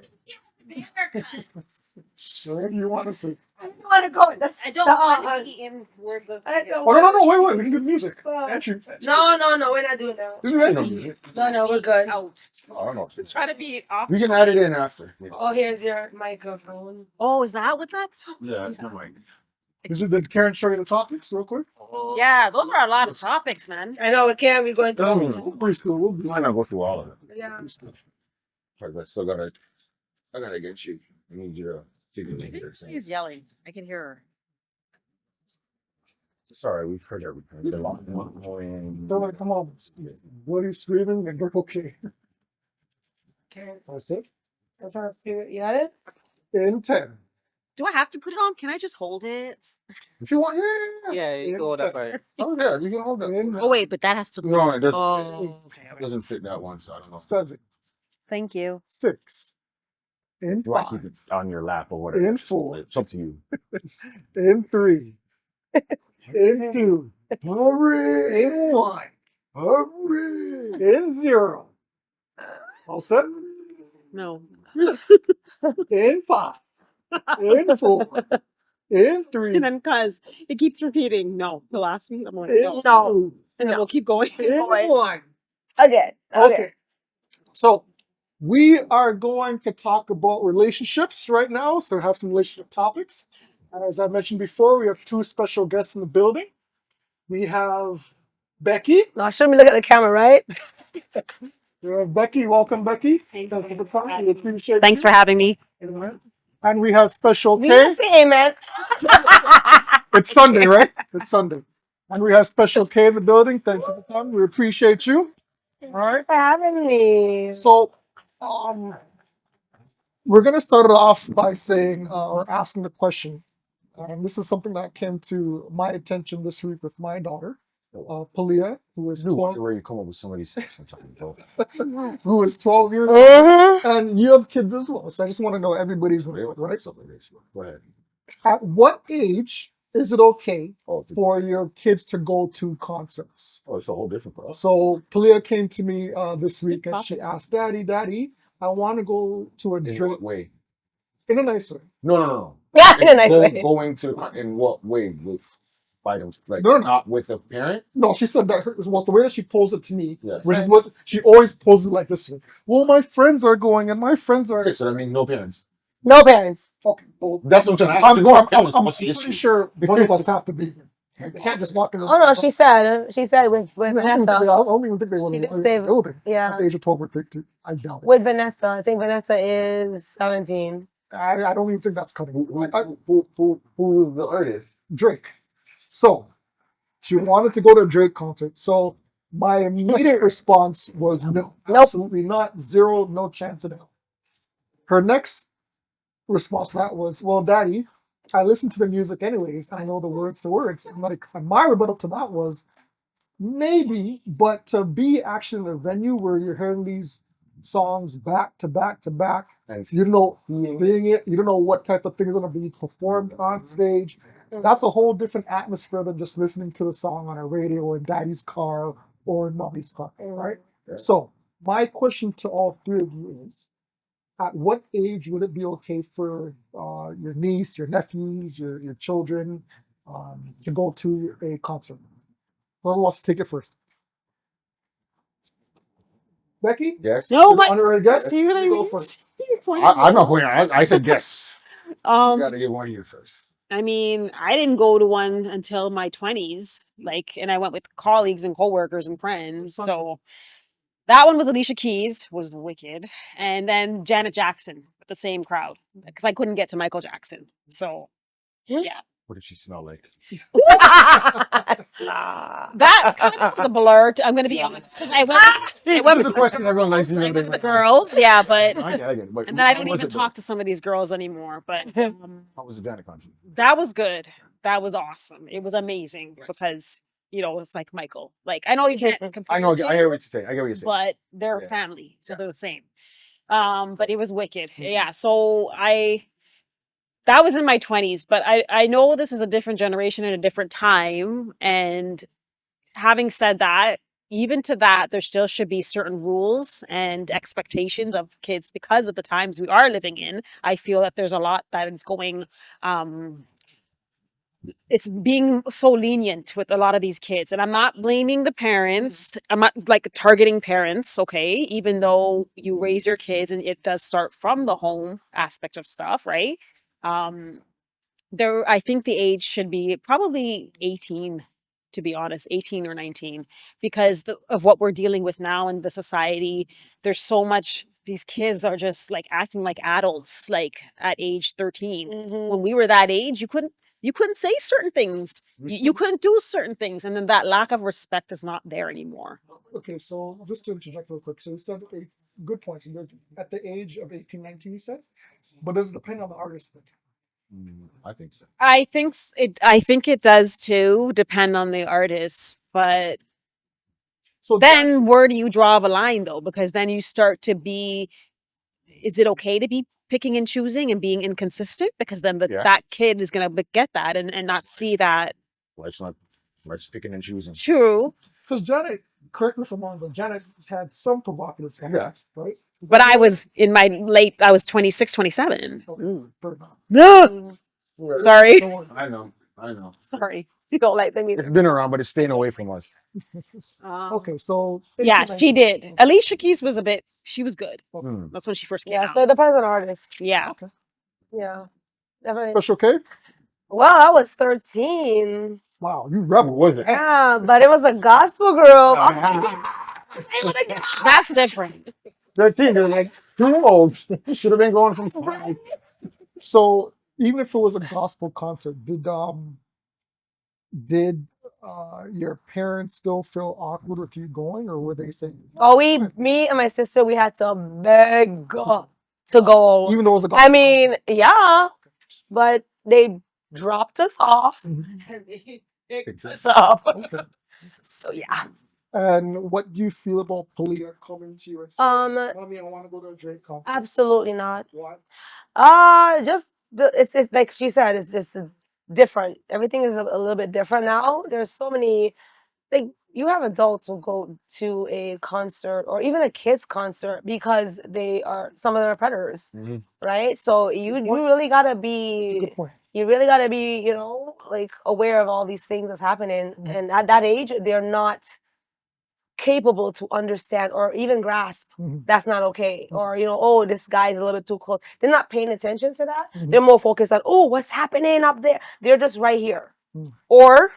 Whatever you want to say. I don't want to go. That's I don't the, want to be in where the. I don't Oh no, wait. We can do music. Uh, Entry. No, we're not doing that. We can do entry. No, we're good. Out. I don't know. Try to be off. We can add it in after. Oh, here's your microphone. Oh, is that what that's? Yeah, it's not like. Did Karen show you the topics real quick? Yeah, those are a lot of topics, man. I know we can't be going through. We'll breeze through. We'll We might not go through all of it. Yeah. But I still gotta. I gotta get you. I need you to figure I it think out. she's yelling. I can hear her. Sorry, we've heard everything. The lot going. They're like, come on. What are you screaming? And they're okay. That's it. I'm trying to figure. You got it? In 10. Do I have to put it on? Can I just hold it? If you want, Yeah, you go that part. Oh yeah, you can hold that. In Oh wait, but that has to. No, it doesn't. Oh, okay. It doesn't fit that one, so I don't know. 7. Thank you. 6. In You want to 5. keep it on your lap or whatever. In 4. It's up to you. In 3. In 2. Hurry. In 1. Hurry. In 0. All set? No. In 5. In 4. In 3. And then cause it keeps repeating. No, he'll ask me. I'm like, In no. 2. And then we'll keep going. In 1. Okay. Okay. So we are going to talk about relationships right now. So we have some relationship topics. And as I mentioned before, we have two special guests in the building. We have Becky. Now, should me look at the camera, right? We have Becky. Welcome, Becky. Thank you for coming. We appreciate Thanks you. for having me. And we have Special You K. say amen. It's Sunday, right? It's Sunday. And we have Special K in the building. Thank you for coming. We appreciate you. All right. For having me. So, we're going to start it off by saying or asking the question. And this is something that came to my attention this week with my daughter, Palia, who is 12, Where you come up with somebody saying something, bro. who is 12 years old. Mm-hmm. And you have kids as well. So I just want to know everybody's input, right? Something like this. Go ahead. At what age is it okay Oh, for your kids to go to concerts? it's a whole different problem. So Palia came to me this week and topic. she asked, Daddy, I want to go to a In drink what way? in a nice way. No. Yeah, in a nice way. Going to in what way? With by them, like No. not with a parent. No, she said that was the way that she posed it to me, Yeah. which is what she always poses like this way. Well, my friends are going and my friends are. Okay, so that means no parents. No parents. Okay, well, That's what I'm trying to ask. I'm What's the pretty issue? sure both of us have to be here. They can't just walk in. Oh no, she said with I Vanessa. don't even think they want She to didn't be say- in the building at Yeah, the age of 12 or 13. I doubt it. with Vanessa. I think Vanessa is 17. I don't even think that's coming. Who is the artist? Drake. So she wanted to go to a Drake concert. So my immediate response was no, Nope. absolutely not, zero, no chance in hell. Her next response to that was, well, Daddy, I listen to the music anyways. I know the words to words. And like my rebuttal to that was maybe, but to be actually in a venue where you're hearing these songs back to back to back, And you don't know being it, you don't know what type of things are going to be performed on stage. That's a whole different atmosphere than just listening to the song on a radio in daddy's car or in mommy's car, right? So my question to all three of you is: at what age would it be okay for your niece, your nephews, your children to go to a concert? Whoever wants to take it first. Becky? Yes. No, You're but honorary guest. see what I You go mean? first. You pointed I'm me not out. pointing out. I said yes. You gotta Um, give one of you first. I mean, I didn't go to one until my 20s, and I went with colleagues and coworkers and friends. So that one was Alicia Keys, was wicked, and then Janet Jackson with the same crowd because I couldn't get to Michael Jackson. So yeah, What did she smell like? that kind of was a blur. I'm gonna be honest because I went This is with a question everyone likes to I know. went with the girls, yeah, but I get it. But and then I how don't was even it, though? talk to some of these girls anymore. But How was the Janet concert? that was good. That was awesome. It was amazing because it's like Michael. Like I know you can't compare I know. the I hear two, what you're saying. I get what you're saying. but they're Yeah. family, so Yeah. they're the same. But it was wicked. Yeah. So that was in my 20s, but I know this is a different generation and a different time. And having said that, even to that, there still should be certain rules and expectations of kids because of the times we are living in. I feel that there's a lot that is going it's being so lenient with a lot of these kids, and I'm not blaming the parents. I'm not like targeting parents, okay, even though you raise your kids and it does start from the home aspect of stuff, right? um I think the age should be probably 18, to be honest, 18 or 19, because of what we're dealing with now in the society. There's so much, these kids are just like acting like adults, like at age 13. When we were that age, you couldn't say certain things. You couldn't do certain things. And then that lack of respect is not there anymore. Okay, so just to interject real quick. So you said good points. At the age of 18, 19, you said? But does it depend on the artist? I think so. I think it does too, depend on the artist, but So then where do you draw the line though? Because then you start to be, is it okay to be picking and choosing and being inconsistent? Because then Yeah. that kid is going to get that and not see that. Let's picking and choosing. True. because Janet, correct me if I'm wrong, but Janet had some provocative stuff, Yeah. right? But I was I was 26, 27. Okay, fair enough. No, sorry. Don't worry. I know. Sorry. You don't like them either. It's been around, but it's staying away from us. Okay, so 18, Yeah, 19. she did. Alicia Keys was she was good. Hmm. That's when she first came Yeah, out. so it depends on artist. Yeah. Yeah. Definitely. Special K? Well, I was 13. Wow, you What rebel. was it? Yeah, but it was a gospel group. That's different. 13. You're like too old. Should have been going from 5. So even if it was a gospel concert, did your parents still feel awkward with you going, or were they saying Oh, me and my sister, we had to beg to go. even though it was a gospel I mean, yeah, but they dropped us off. concert? And they picked us up. Okay. So yeah. And what do you feel about Kalia coming to you and saying, "Mommy, I want to go to a Drake concert"? Absolutely not. What? Just it's like she said, it's just different. Everything is a little bit different now. There's so many, like, you have adults who go to a concert or even a kids concert because some of them are predators, Mhm. right? So you really gotta That's a good be point. like aware of all these things that's happening. And at that age, they're not capable to understand or even grasp Mhm. that's not okay, or oh, this guy's a little bit too close. They're not paying attention to that. Mhm. They're more focused on, oh, what's happening up there. They're just right here. Mm. Or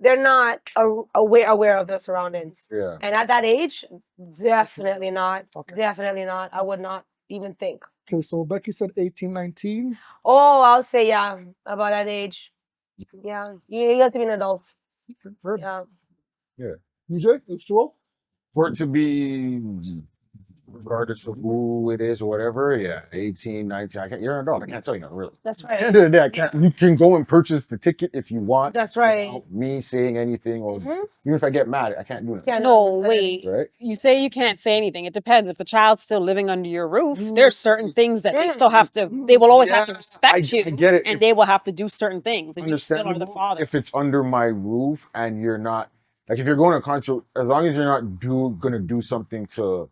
they're not aware of their surroundings. Yeah. And at that age, definitely not. Okay. Definitely not. I would not even think. Okay, so Becky said 18, 19. Oh, I'll say yeah, about that age. Yeah, you have to be an adult. Okay, very Yeah. DJ, H2O? For it to be, regardless of who it is or whatever, yeah, 18, 19. You're an adult. I can't tell you nothing, really. That's At the right. end of the day, you can go and purchase the ticket if you want. That's right. Without me saying anything, or Mhm. even if I get mad, I can't do it. Yeah, No, wait. Right? You say you can't say anything. It depends. If the child's still living under your roof, there's certain things that they still have to, they will always have to Yeah, respect you. I get it. And they will have to do certain things. And you still are the Understandable father. if it's under my roof and you're not Like if you're going to a concert, as long as you're not gonna do something to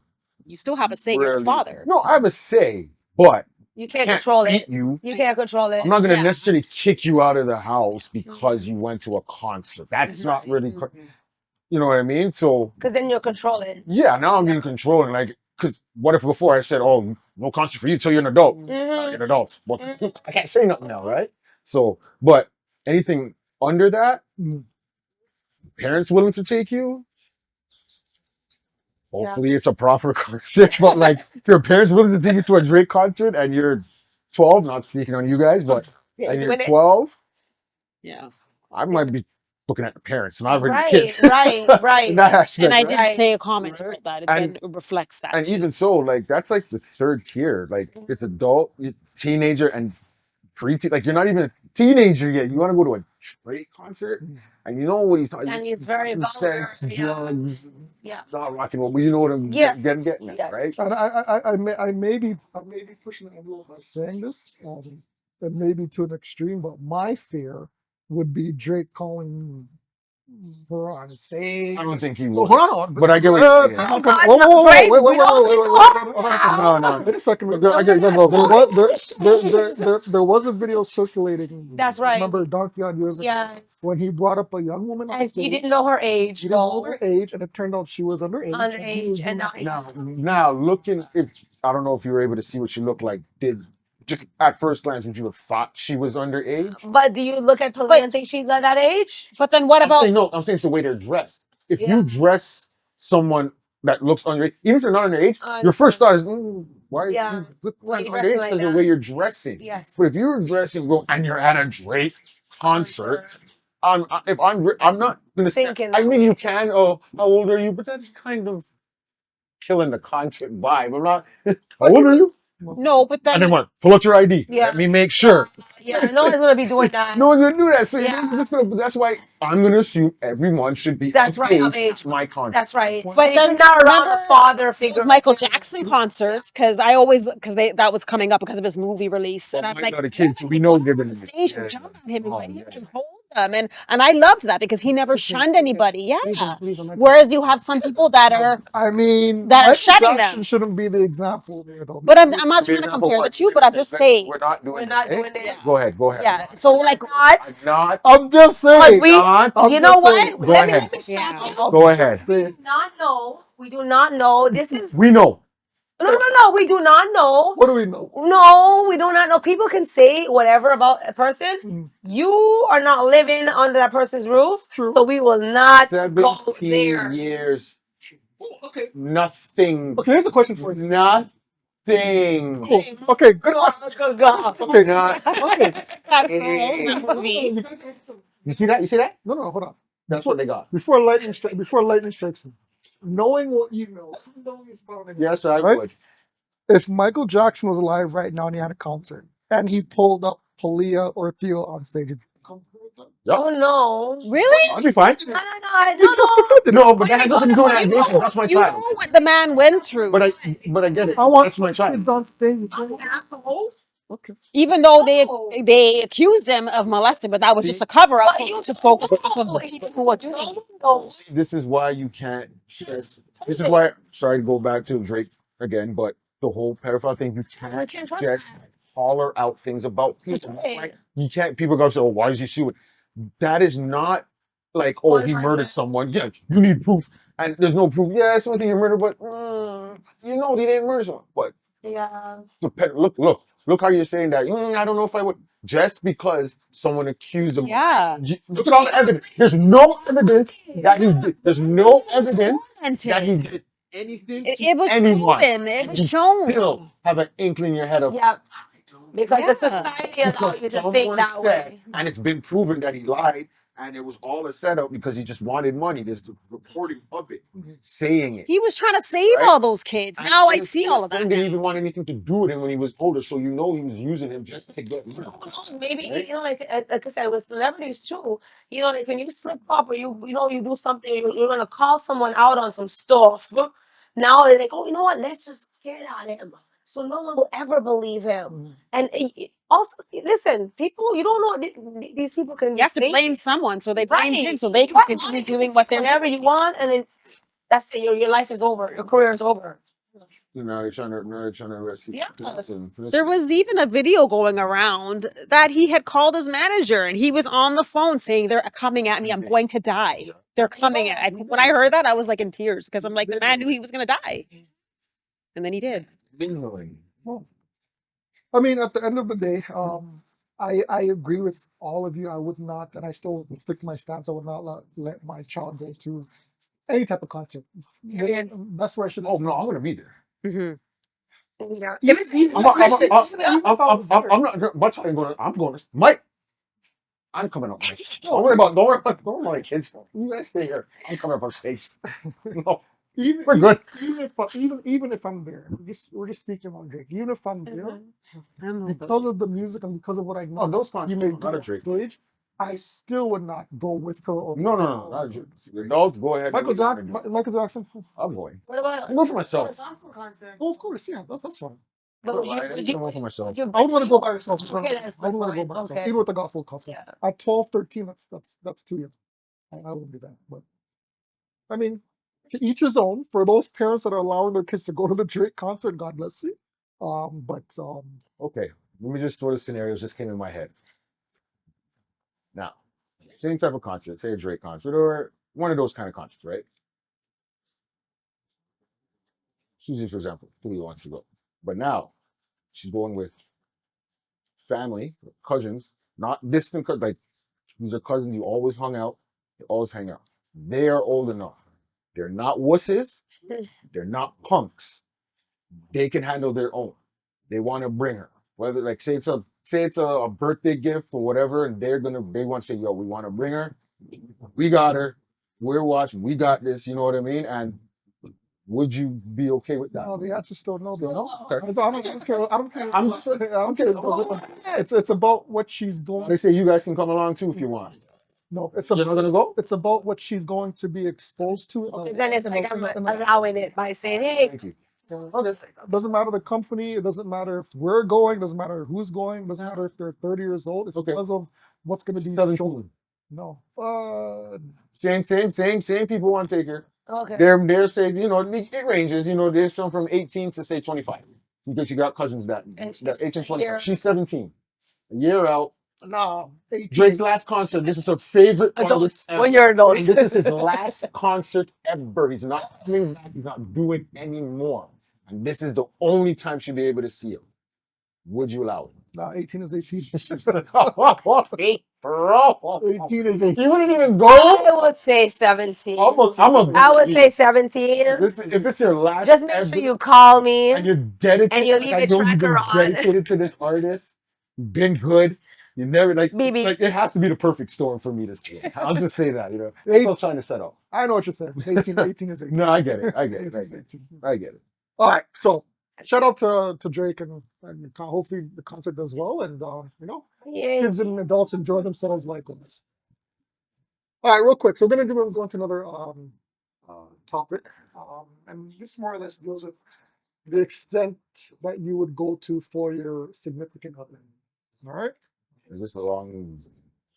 You still have a say. You're the really. father. No, I have a say, but You can't can't control beat it. you. You can't control it. I'm not gonna Yeah. necessarily kick you out of the house because you went to a concert. That's not really, you know what I mean? So Because then you'll control it. yeah, now I'm being controlling. Like, because what if before I said, "Oh, no concert for you till you're an adult"? Now you're an adult. Well, I can't say nothing now, right? So, but anything under that, parents willing to take you. Hopefully, it's a proper concert. But like, if your parents willing to take you to a Drake concert and you're 12, not speaking on you guys, but and you're 12, Yeah. I might be looking at the parents, not really Right, kid. right. In that aspect, And I right? did Right. say a comment Right. about that. It And- then reflects that. And too. even so, like that's like the third tier. Like it's adult, teenager, and preteen. Like you're not even a teenager yet. You want to go to a Drake concert, and you know what he's talking. And he's very vulgar. Sex, drugs, Yeah. not rock and roll. But you know what I'm Yes. getting at, Yes. right? And I may be pushing the envelope by saying this, and maybe to an extreme, but my fear would be Drake calling her on stage. I don't think he Oh, will. hold on, But I get what you're saying. Oh, God, Drake, we don't No, no. Wait a second. I get There was a video circulating. That's right. Remember Donkey on years ago Yes. when he brought up a young woman on And stage. he didn't know her age. He didn't know her age, and it turned out she was underage. Underage, and now Now looking, if I don't know if you were able to see what she looked like. Did just at first glance would you have thought she was underage? But do you look at Talia and think she's at that age? But then what I'm about saying no. I'm saying it's the way they're dressed. If Yeah. you dress someone that looks underage, even if they're not underage, I your first thought is, why Yeah. you look Why like you dressing underage like because of the that? way you're dressing. Yes. But if you're dressing real and you're at a Drake concert, I'm not gonna say. Thinking I that mean, way. you can. Oh, how old are you? But that's kind of killing the concert vibe. I'm not. How old are you? no? But then And then what? Pull out your ID. Yeah. Let me make sure. Yeah, no one's gonna be doing that. No one's gonna do that. So Yeah. you're just gonna. That's why I'm gonna assume everyone should be. That's right, of age. at my concert. That's right. But But if then you're not around a remember father figure. those Michael Jackson concerts, because I always that was coming up because of his movie release, and Well, I'm Mike like, got a kid, so we know they're gonna be- stage yeah, and jump on him and Oh, let him yeah. just hold them, and I loved that because he never shunned anybody. Yeah. Whereas you have some people that are, I mean, That are Michael shutting Jackson them. shouldn't be the example there, though. but I'm not For trying to example, compare the what? two, but I'm just saying, We're not doing We're this. not eh? doing this. Go ahead. Go ahead. yeah. So like, I'm not. I'm just saying. we- not. I'm you know just what? saying. Go ahead. yeah. Go ahead. We do not know. We do not know. This is We know. no. We do not know. What do we know? No, we do not know. People can say whatever about a person. Mm. You are not living under that person's roof, True. so we will not go 17 there. years. Oh, okay. Nothing. Okay, here's a question for you. Nothing. Cool. Okay, good question. Good God. Okay, Not. okay. You see that? You see that? No, hold on. That's what they got. Before lightning strikes him, knowing what you know, knowing his father, Yes, I right? would. If Michael Jackson was alive right now and he had a concert and he pulled up Palia or Theo on stage, would you come with them? Yep. Oh no. Really? I'll be fine. No. You just defended No, but that has nothing to do with allegation. That's my You know child. what the man went through. But I get it. I want That's my child. kids on stage. Okay. Even though No. they accused him of molesting, but that was just a cover up to focus off of the people who were doing it. No. This is why you can't. This is why. Sorry to go back to Drake again, but the whole pedophile thing, you can't can't trust just holler out things about people. That's Right. like, you can't. People go say, "Oh, why is he suing?" That is not like, "Oh, he murdered someone." Yeah, you need proof, and there's no proof. Yeah, it's something you murdered, but you know he didn't murder someone. But Yeah. look how you're saying that. I don't know if I would just because someone accused him. Yeah. Look at all the evidence. There's no evidence that he did. There's no evidence that he did anything. to It was anyone. proven. It And was you shown. Still have an inkling in your head of Yeah. Because the Yeah. society allows because you to someone think that said, way. and it's been proven that he lied, and it was all a setup because he just wanted money. There's the reporting of it, saying it. He was trying to save Right? all those kids. And Now I his see all of that. friend didn't even want anything to do with him when he was older, so you know he was using him just to get money. Maybe Right? like I said, with celebrities too. Like when you slip up or you do something, you're gonna call someone out on some stuff. Now they're like, oh, you know what? Let's just get at him. so no one will ever believe him. Mhm. And also, listen, people, you don't know these people can. You have to fake blame it. someone, so they blamed him, Right. so they can Right. continue doing what they're Whatever you want, and then that's it. Your life is over. Your career is over. Now they're trying to rescue. Yeah. There was even a video going around that he had called his manager and he was on the phone saying, "They're coming at me. I'm going to die. They're coming at." When I heard that, I was like in tears because I'm like, the man knew he was going to die, and then he did. Well, I mean, at the end of the day, I agree with all of you. I would not, and I still stick to my stance. I would not let my child go to any type of concert. That's where I should. Oh no, I'm gonna be there. Mm-hmm. Yeah. I'm not much. I'm going. Mike, I'm coming up. Mike. Don't worry about. Don't worry about my kids. You guys stay here. I'm coming up on stage. No, Even, we're good. even if I'm there, we're just speaking about Drake. Even if I'm there, Mm-hmm. because of the music and because of what I know, Oh, those you concerts. may Not do a on Drake. stage, I still would not go with her. No, not a Drake. The adults, go ahead. Michael Jackson. Michael Jackson. I'm going. What about I'm going for myself. gospel concert? Oh, of course, yeah, that's fine. But would I'm you going for myself. would you I would want to go by myself. Okay, that's I would want to go fine. by myself, Okay. even with the gospel concert. Yeah. At 12, 13, that's too young. I wouldn't do that. But I mean, to each his own. For those parents that are allowing their kids to go to the Drake concert, God bless you. But Okay, let me just throw the scenarios just came in my head. Now, same type of concert, say a Drake concert or one of those kind of concerts, right? Susie, for example, Susie wants to go, but now she's going with family, cousins, not distant cousins. Like these are cousins you always hung out, you always hang out. They are old enough. They're not wusses. They're not punks. They can handle their own. They want to bring her. Whether like say it's a birthday gift or whatever, and they want to say, yo, we want to bring her. We got her. We're watching. We got this. You know what I mean? And would you be okay with that? no, the answer's still no. Though. No? I Okay. don't care. I don't care. I'm just I don't care. It's about what she's doing. They say you guys can come along too if you want. No, You're not gonna go? It's about what she's going to be exposed to. Then it's like I'm allowing it by saying, hey, Thank you. Okay. It doesn't matter the company. It doesn't matter if we're going. It doesn't matter who's going. It doesn't matter if they're 30 years old. It's Okay. because of what's going to be 17. No. Same people want to take her. okay. They're saying, it ranges, there's some from 18 to say 25. Because you got cousins that And she's 18, 25. here. She's 17. A year out. No. 18. Drake's last concert. This is her favorite artist ever. When you're adults. And this is his last concert ever. He's not coming back. He's not doing anymore. And this is the only time she'll be able to see him. Would you allow it? No, 18 is 18. Hey, bro. 18 is 18. You wouldn't even go? I would say 17. I would say 17. If it's your last Just make ever, sure you call me. and you're dedicated, And you leave I a know you've been tracker on. dedicated to this artist, you've been good. You never BB. like it has to be the perfect storm for me to see it. I'll just say that, I'm still trying to set up. I know what you're saying. 18 is 18. No, I get it. 18 is 18. I get it. All right. So shout out to Drake and hopefully the concert does well. And, Yeah. kids and adults enjoy themselves likewise. All right, real quick. So we're going to go into another topic. And this more or less deals with the extent that you would go to for your significant other. All right? Is this a long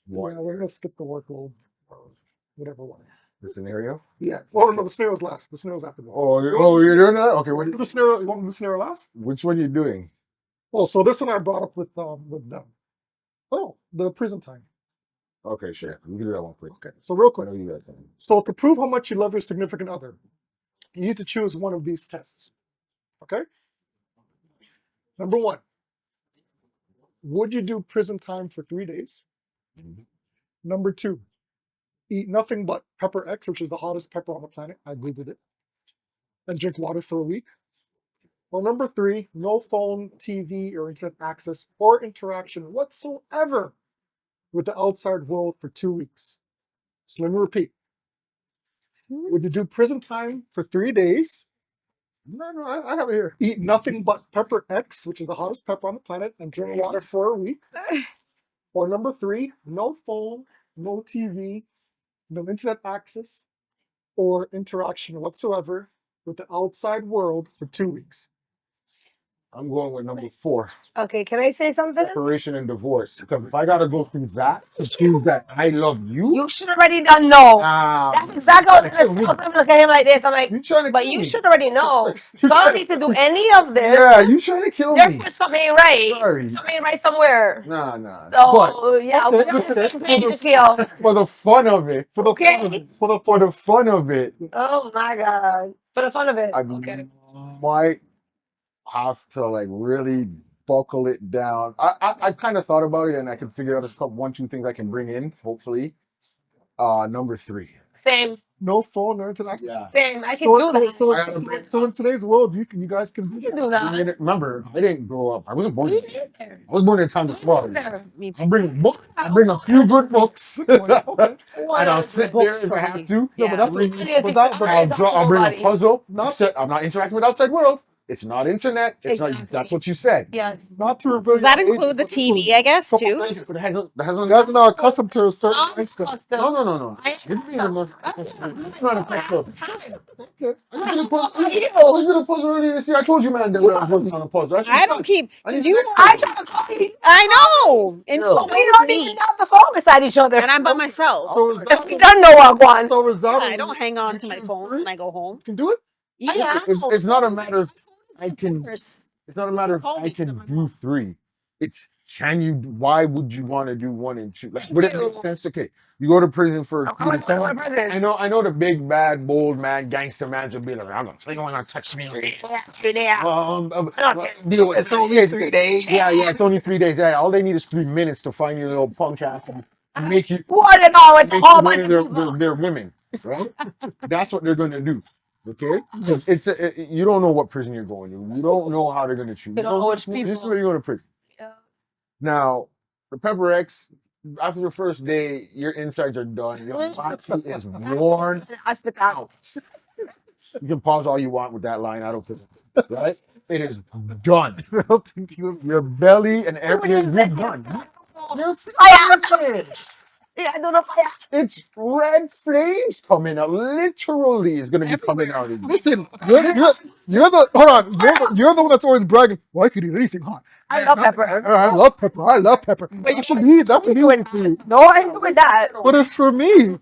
Yeah, we're going to skip the workload or whatever one. the scenario? Yeah. Well, no, the scenario's last. The scenario's after this. You're doing that? Okay, You want the scenario? You want the scenario last? which one are you doing? Oh, so this one I brought up with them. Oh, the prison time. Okay, sure. You can do that one quick. Okay. So real I quick. know you got that. So to prove how much you love your significant other, you need to choose one of these tests. Okay? Number 1, would you do prison time for 3 days? Mhm. Number 2, eat nothing but pepper X, which is the hottest pepper on the planet. I agree with it. And drink water for a week. Well, number 3, no phone, TV, or internet access or interaction whatsoever with the outside world for 2 weeks. So let me repeat. Would you do prison time for 3 days? No, I have it here. Eat nothing but pepper X, which is the hottest pepper on the planet, and drink water for a week. Or number 3, no phone, no TV, no internet access or interaction whatsoever with the outside world for 2 weeks. I'm going with number 4. Okay, can I say something? Separation and divorce. Because if I gotta go through that to prove that I love you, You should already done know. That's you exactly what trying to kill I me. was look at him like this. I'm like, You trying to but kill you me. should already know. You So I don't trying need to do any of this. Yeah, you trying to kill me. Therefore, something ain't right. Sorry. Something ain't right somewhere. Nah. So yeah, we're on the same page if you. For the fun of it. For the Okay. fun of it. For the fun of it. Oh my god. For the fun of it. I Okay. might have to like really buckle it down. I kind of thought about it and I can figure out a couple 1-2 things I can bring in, hopefully. Number 3. Same. No phone, no internet. Yeah. Same. I can do that. So in today's world, you guys can do You can that. do that. Remember, I didn't grow up. I wasn't born. You in- did there. I was born in time of Florida. There. I'm bringing book. I bring a few good books, and I'll sit there Books if for I have me. to. No, but Yeah. that's Bring- I'll bring a puzzle. I'm not interacting with outside world. It's not internet. It's not. Exactly. That's what you said. Yes. not to reveal Does that your include ages, the but this will- TV, I guess, couple too? things. But it has no- that has no- You guys are not accustomed to a certain I'm lifestyle. custom. No. I Give me the most. I'm not a puzzle. Okay. I was gonna puzzle earlier. See, I told you, man, that I was working on a puzzle. I don't keep because you. I try to call you. I know, and Yeah. you We always don't even me, have the phone beside each other. and I'm by myself. So is If that we don't know what one. so is that I don't hang on to my phone when I go home. You can do it? Yeah, It's not a matter of I can. First. It's not a matter of Call I me can on my do 3. It's can you? Why would you want to do 1 and 2? Like, would it make sense? Okay, you go to prison for. I'm going to prison. I know the big bad bold man gangster man's will be like, I'm gonna you wanna touch me. Yeah. Deal with It's only 3 days. Yeah, it's only 3 days. Yeah, all they need is 3 minutes to find your little punk ass and make you What and all with the make whole you bunch one of of people. their women, right? That's what they're gonna do. Okay, you don't know what prison you're going to. You don't know how they're gonna choose. You don't know which This is people. where you're going to prison. Yeah. Now, the Pepper X, after the first day, your insides are done. Your body is worn Hospital. out. You can pause all you want with that line. I don't care. Right? It is done. I don't think you Your belly and everything, you're done. You're Fire. finished. Yeah, I don't know fire. It's red flames coming out. Literally, is gonna be coming out of you. listen. You're the hold on. You're the one that's always bragging. Well, I could eat anything hot. I love pepper. I love pepper. I love pepper. But That's for me. That's for me. For you. No, I ain't doing that. But it's for me.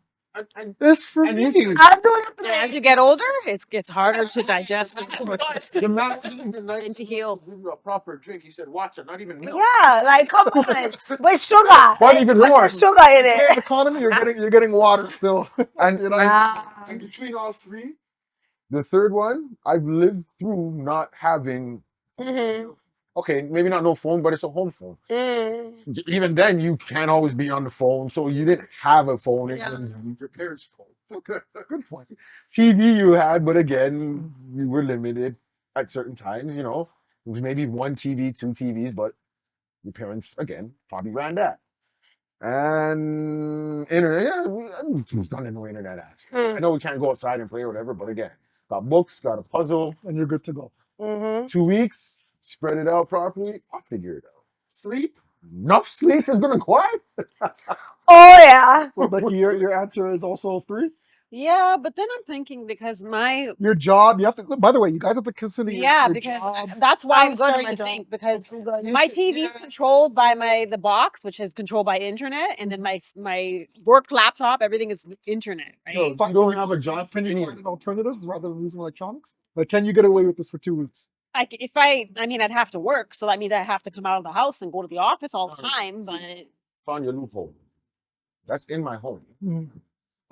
And It's for And me. you- I'm doing it And as today. you get older, it gets harder to digest the man didn't even nice and to heal. give you a proper drink. He said water, not even milk. Yeah, like come on. With sugar. But even What's worse. the sugar in Today's it? economy, you're getting water still. And, You know? and between all 3, the third one, I've lived through not having. Okay, maybe not no phone, but it's a home phone. Even then, you can't always be on the phone, so you didn't have a phone. It Yeah. was your parents' phone. Okay, good point. TV you had, but again, you were limited at certain times. You know, it was maybe 1 TV, 2 TVs, but your parents again probably ran that. And internet, yeah, we've done no internet apps. I know we can't go outside and play or whatever, but again, got books, got a puzzle. And you're good to go. 2 weeks, spread it out properly. I'll figure it out. Sleep, enough sleep is gonna quiet. Oh yeah. So, Becky, your answer is also 3. Yeah, but then I'm thinking because Your job, you have to. By the way, you guys have to consider. yeah, your because job. that's why I'm I'm good at starting my to job. think because I'm good. my TV is controlled by the box, which is controlled by internet, and then my work laptop, everything is internet, right? No, you don't have a job. Can you find an alternative rather than using electronics? Like, can you get away with this for 2 weeks? Like if I mean, I'd have to work, so that means I have to come out of the house and go to the office all the time. But Found your loophole. That's in my home. Mm.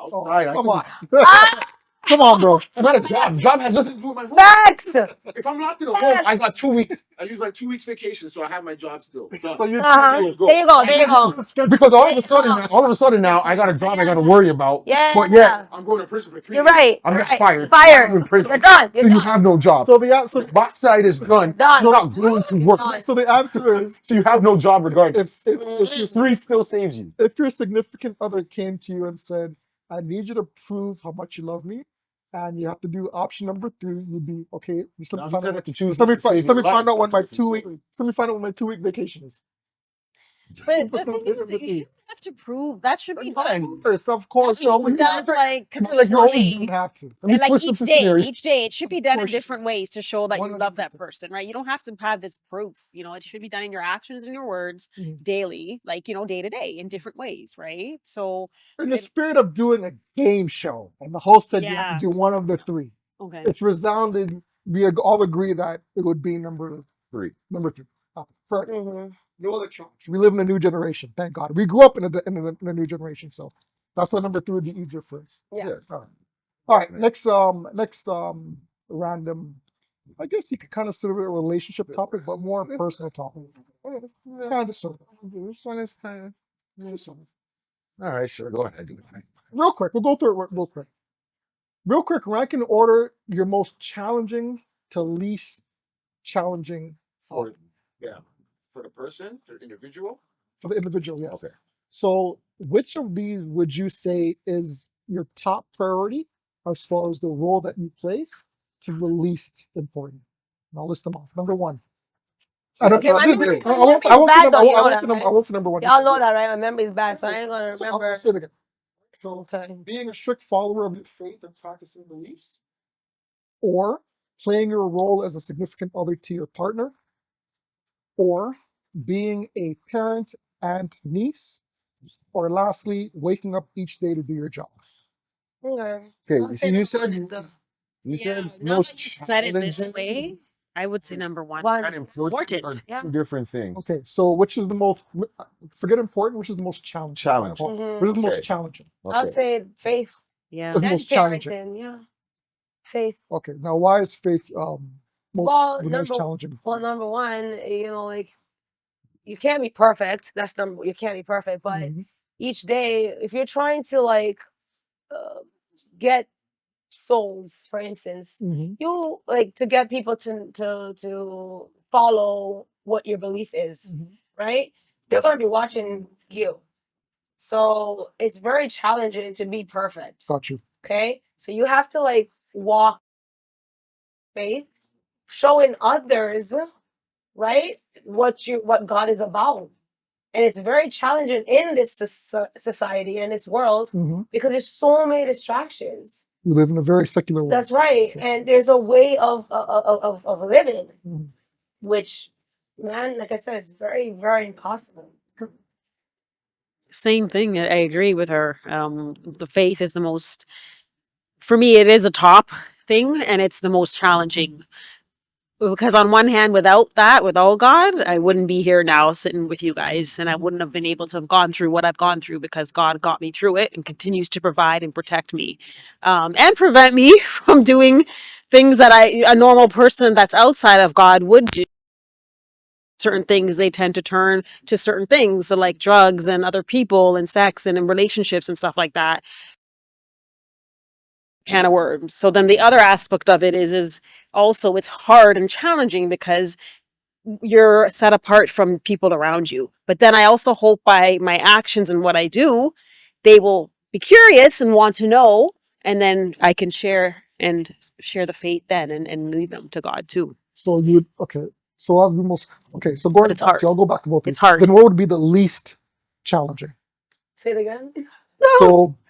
Oh, Outside, I come can- on. Come on, bro. I'm not a job. Job has nothing to do with my home. Facts. If I'm locked in a home, I got 2 weeks. I use my 2 weeks vacation, so I have my job still. Done. So you There you go. There you go. Because all of a sudden now, I got a job I got to worry about. Yeah. But yet, I'm going to prison for 3 You're years. right. I'm You're not right. fired. Fired. I'm in prison. You're done. So You're you done. have no job. So the answer. Box side is done. Done. You're not going to work. Done. So the answer is, So you have no job regardless. if your 3 still saves you. if your significant other came to you and said, "I need you to prove how much you love me," and you have to do option number 3, you'd be okay. Just let Now, me he find said out. that to choose. Let me to save find your out when life. my 2 week. Let me find out when my 2 week vacation is. the thing is, you shouldn't have to prove that should be done. Yes, of course. That should be done like consistently. You have to. And like push each the day, scenario. each day, it should be done in Push. different ways to show that you love that 100%. person, right? You don't have to have this proof. You know, it should be done in your actions and your words Mhm. daily, like, you know, day to day in different ways, right? So, In the it- spirit of doing a game show, and the host said you have Yeah. to do one of the three. okay. It's resounded. We all agree that it would be number 3. three. First, Mhm. no other challenge. We live in a new generation. Thank God. We grew up in a new generation, so that's why number 3 would be easier for us. Yeah. All right. Next random. I guess you could kind of sort of a relationship topic, but more personal topic. Kind of sort of. This one is kind of. All right, sure. Go ahead. Real quick, we'll go through it real quick. Real quick, rank in order your most challenging to least challenging For the person, for the individual. for the individual, yes. Okay. So, which of these would you say is your top priority as far as the role that you play to the least important? And I'll list them off. Number 1. Okay, my memory- my memory's bad though, you know that, right? I won't say number 1. Y'all know that, right? My memory's bad, so I ain't gonna So remember. I'll say it again. So, Okay. being a strict follower of your faith and practicing beliefs, or playing your role as a significant other to your partner, or being a parent and niece, or lastly, waking up each day to do your job. Okay. Okay, I'll you say see, you number said one you, is the- you Yeah, said now most that you said it this challenging way, I would say number 1. One. and important are Important, yeah. two different things. Okay, so which is the most, forget important, which is the most challenging? Challenging. Mhm. Which is the most Okay. challenging? I'll Okay. say faith. Yeah. What's the Then most challenging? parenting, yeah. Faith. Okay, now why is faith Well, the most number- challenging? Well, number one, you know, like you can't be perfect. That's number. You can't be perfect, but Mhm. each day, if you're trying to like get souls, for instance, Mhm. you like to get people to follow what your belief is, Mhm. right? They're gonna be watching you, so it's very challenging to be perfect. Got you. Okay, so you have to like walk faith, showing others, right, what God is about. And it's very challenging in this society and this world Mhm. because there's so many distractions. We live in a very secular world. That's right. So- And there's a way of living, Mhm. which, man, like I said, it's very, very impossible. Same thing. I agree with her. The faith is the most, for me, it is a top thing and it's the most challenging. Because on one hand, without God, I wouldn't be here now sitting with you guys and I wouldn't have been able to have gone through what I've gone through because God got me through it and continues to provide and protect me and prevent me from doing things that a normal person that's outside of God would do. Certain things, they tend to turn to certain things, so like drugs and other people and sex and in relationships and stuff like that. Can of worms. So then the other aspect of it is also it's hard and challenging because you're set apart from people around you. But then I also hope by my actions and what I do, they will be curious and want to know, and then I can share the faith then and lead them to God too. So you would, okay. So I'll be most okay. So going it's back, hard. I'll go back to both. It's these. hard. Then what would be the least challenging? Say it again.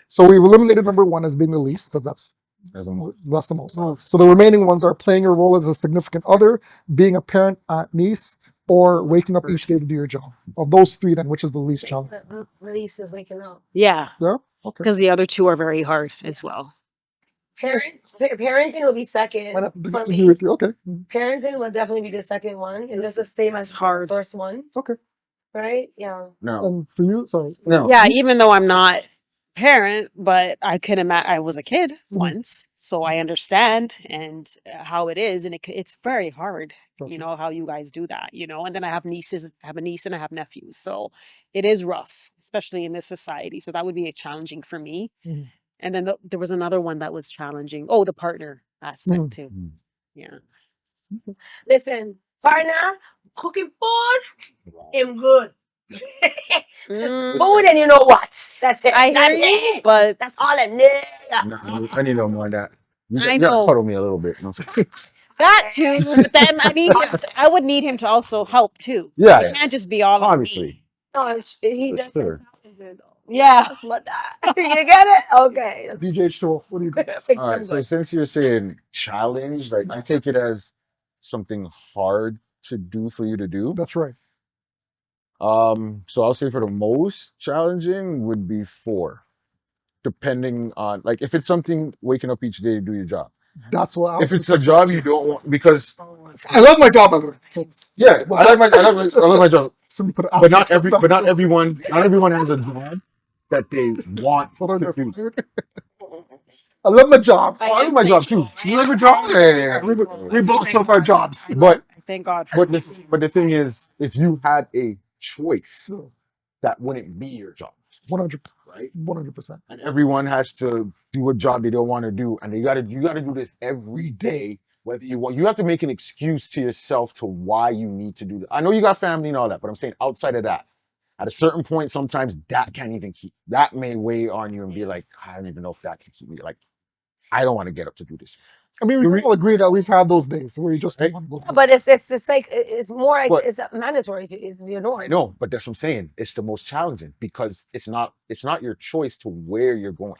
So we've eliminated number 1 as being the least, but that's the most. So the remaining ones are playing your role as a significant other, being a parent, aunt, niece, or waking up each day to do your job. Of those 3, then which is the least challenging? The least is waking up. Yeah, Yeah. Okay. because the other two are very hard as well. Parenting will be second. Might have to for disagree me. with you. Okay. Parenting will definitely be the second one. It's just the same as It's hard. the first one, Okay. right? Yeah. No. And for you, sorry. No. Yeah, even though I'm not parent, but I can imagine I was a kid once, so I understand and how it is, and it's very hard. Gotcha. You know how you guys do that, and then I have nieces, I have a niece and I have nephews, so it is rough, especially in this society. So that would be challenging for me. Mhm. And then there was another one that was challenging. Oh, the partner aspect too. Mm. Yeah. Listen, partner, cooking food, I'm good. Mm, Food and you know what? That's it. I hear That's you, it. but That's all I need. I need no more of that. I You gotta know. cuddle me a little bit. You know? that too. But then I would need him to also help too. Yeah, It yeah. can't just be all on me. Obviously. No, he For does sure. sometimes Yeah, but you get it? Okay. DJ H2O, what do you got? All right. So since you're saying challenge, like I take it as something hard to do for you to do. That's right. So I'll say for the most challenging would be 4, depending on like if it's something waking up each day to do your job. That's what I If was it's a job you don't want, because I love my job, by the way. So, yeah, I love my job, somebody put but not everyone has a job that they want Hold on, to do. I love my job. Oh, I love my job too. You love your job? Yeah. We both love our jobs. But Thank God. but the thing is, if you had a choice, that wouldn't be your job, 100%. right? 100%. And everyone has to do a job they don't want to do, and you gotta do this every day. Whether you have to make an excuse to yourself to why you need to do that. I know you got family and all that, but I'm saying outside of that, at a certain point, sometimes that can't even keep. That may weigh on you and be like, I don't even know if that can keep me. Like, I don't want to get up to do this. I mean, we can all agree that we've had those days where you just don't want to go. But it's like it's more like But- it's mandatory. It's your norm. I know, but that's what I'm saying. It's the most challenging because it's not your choice to where you're going,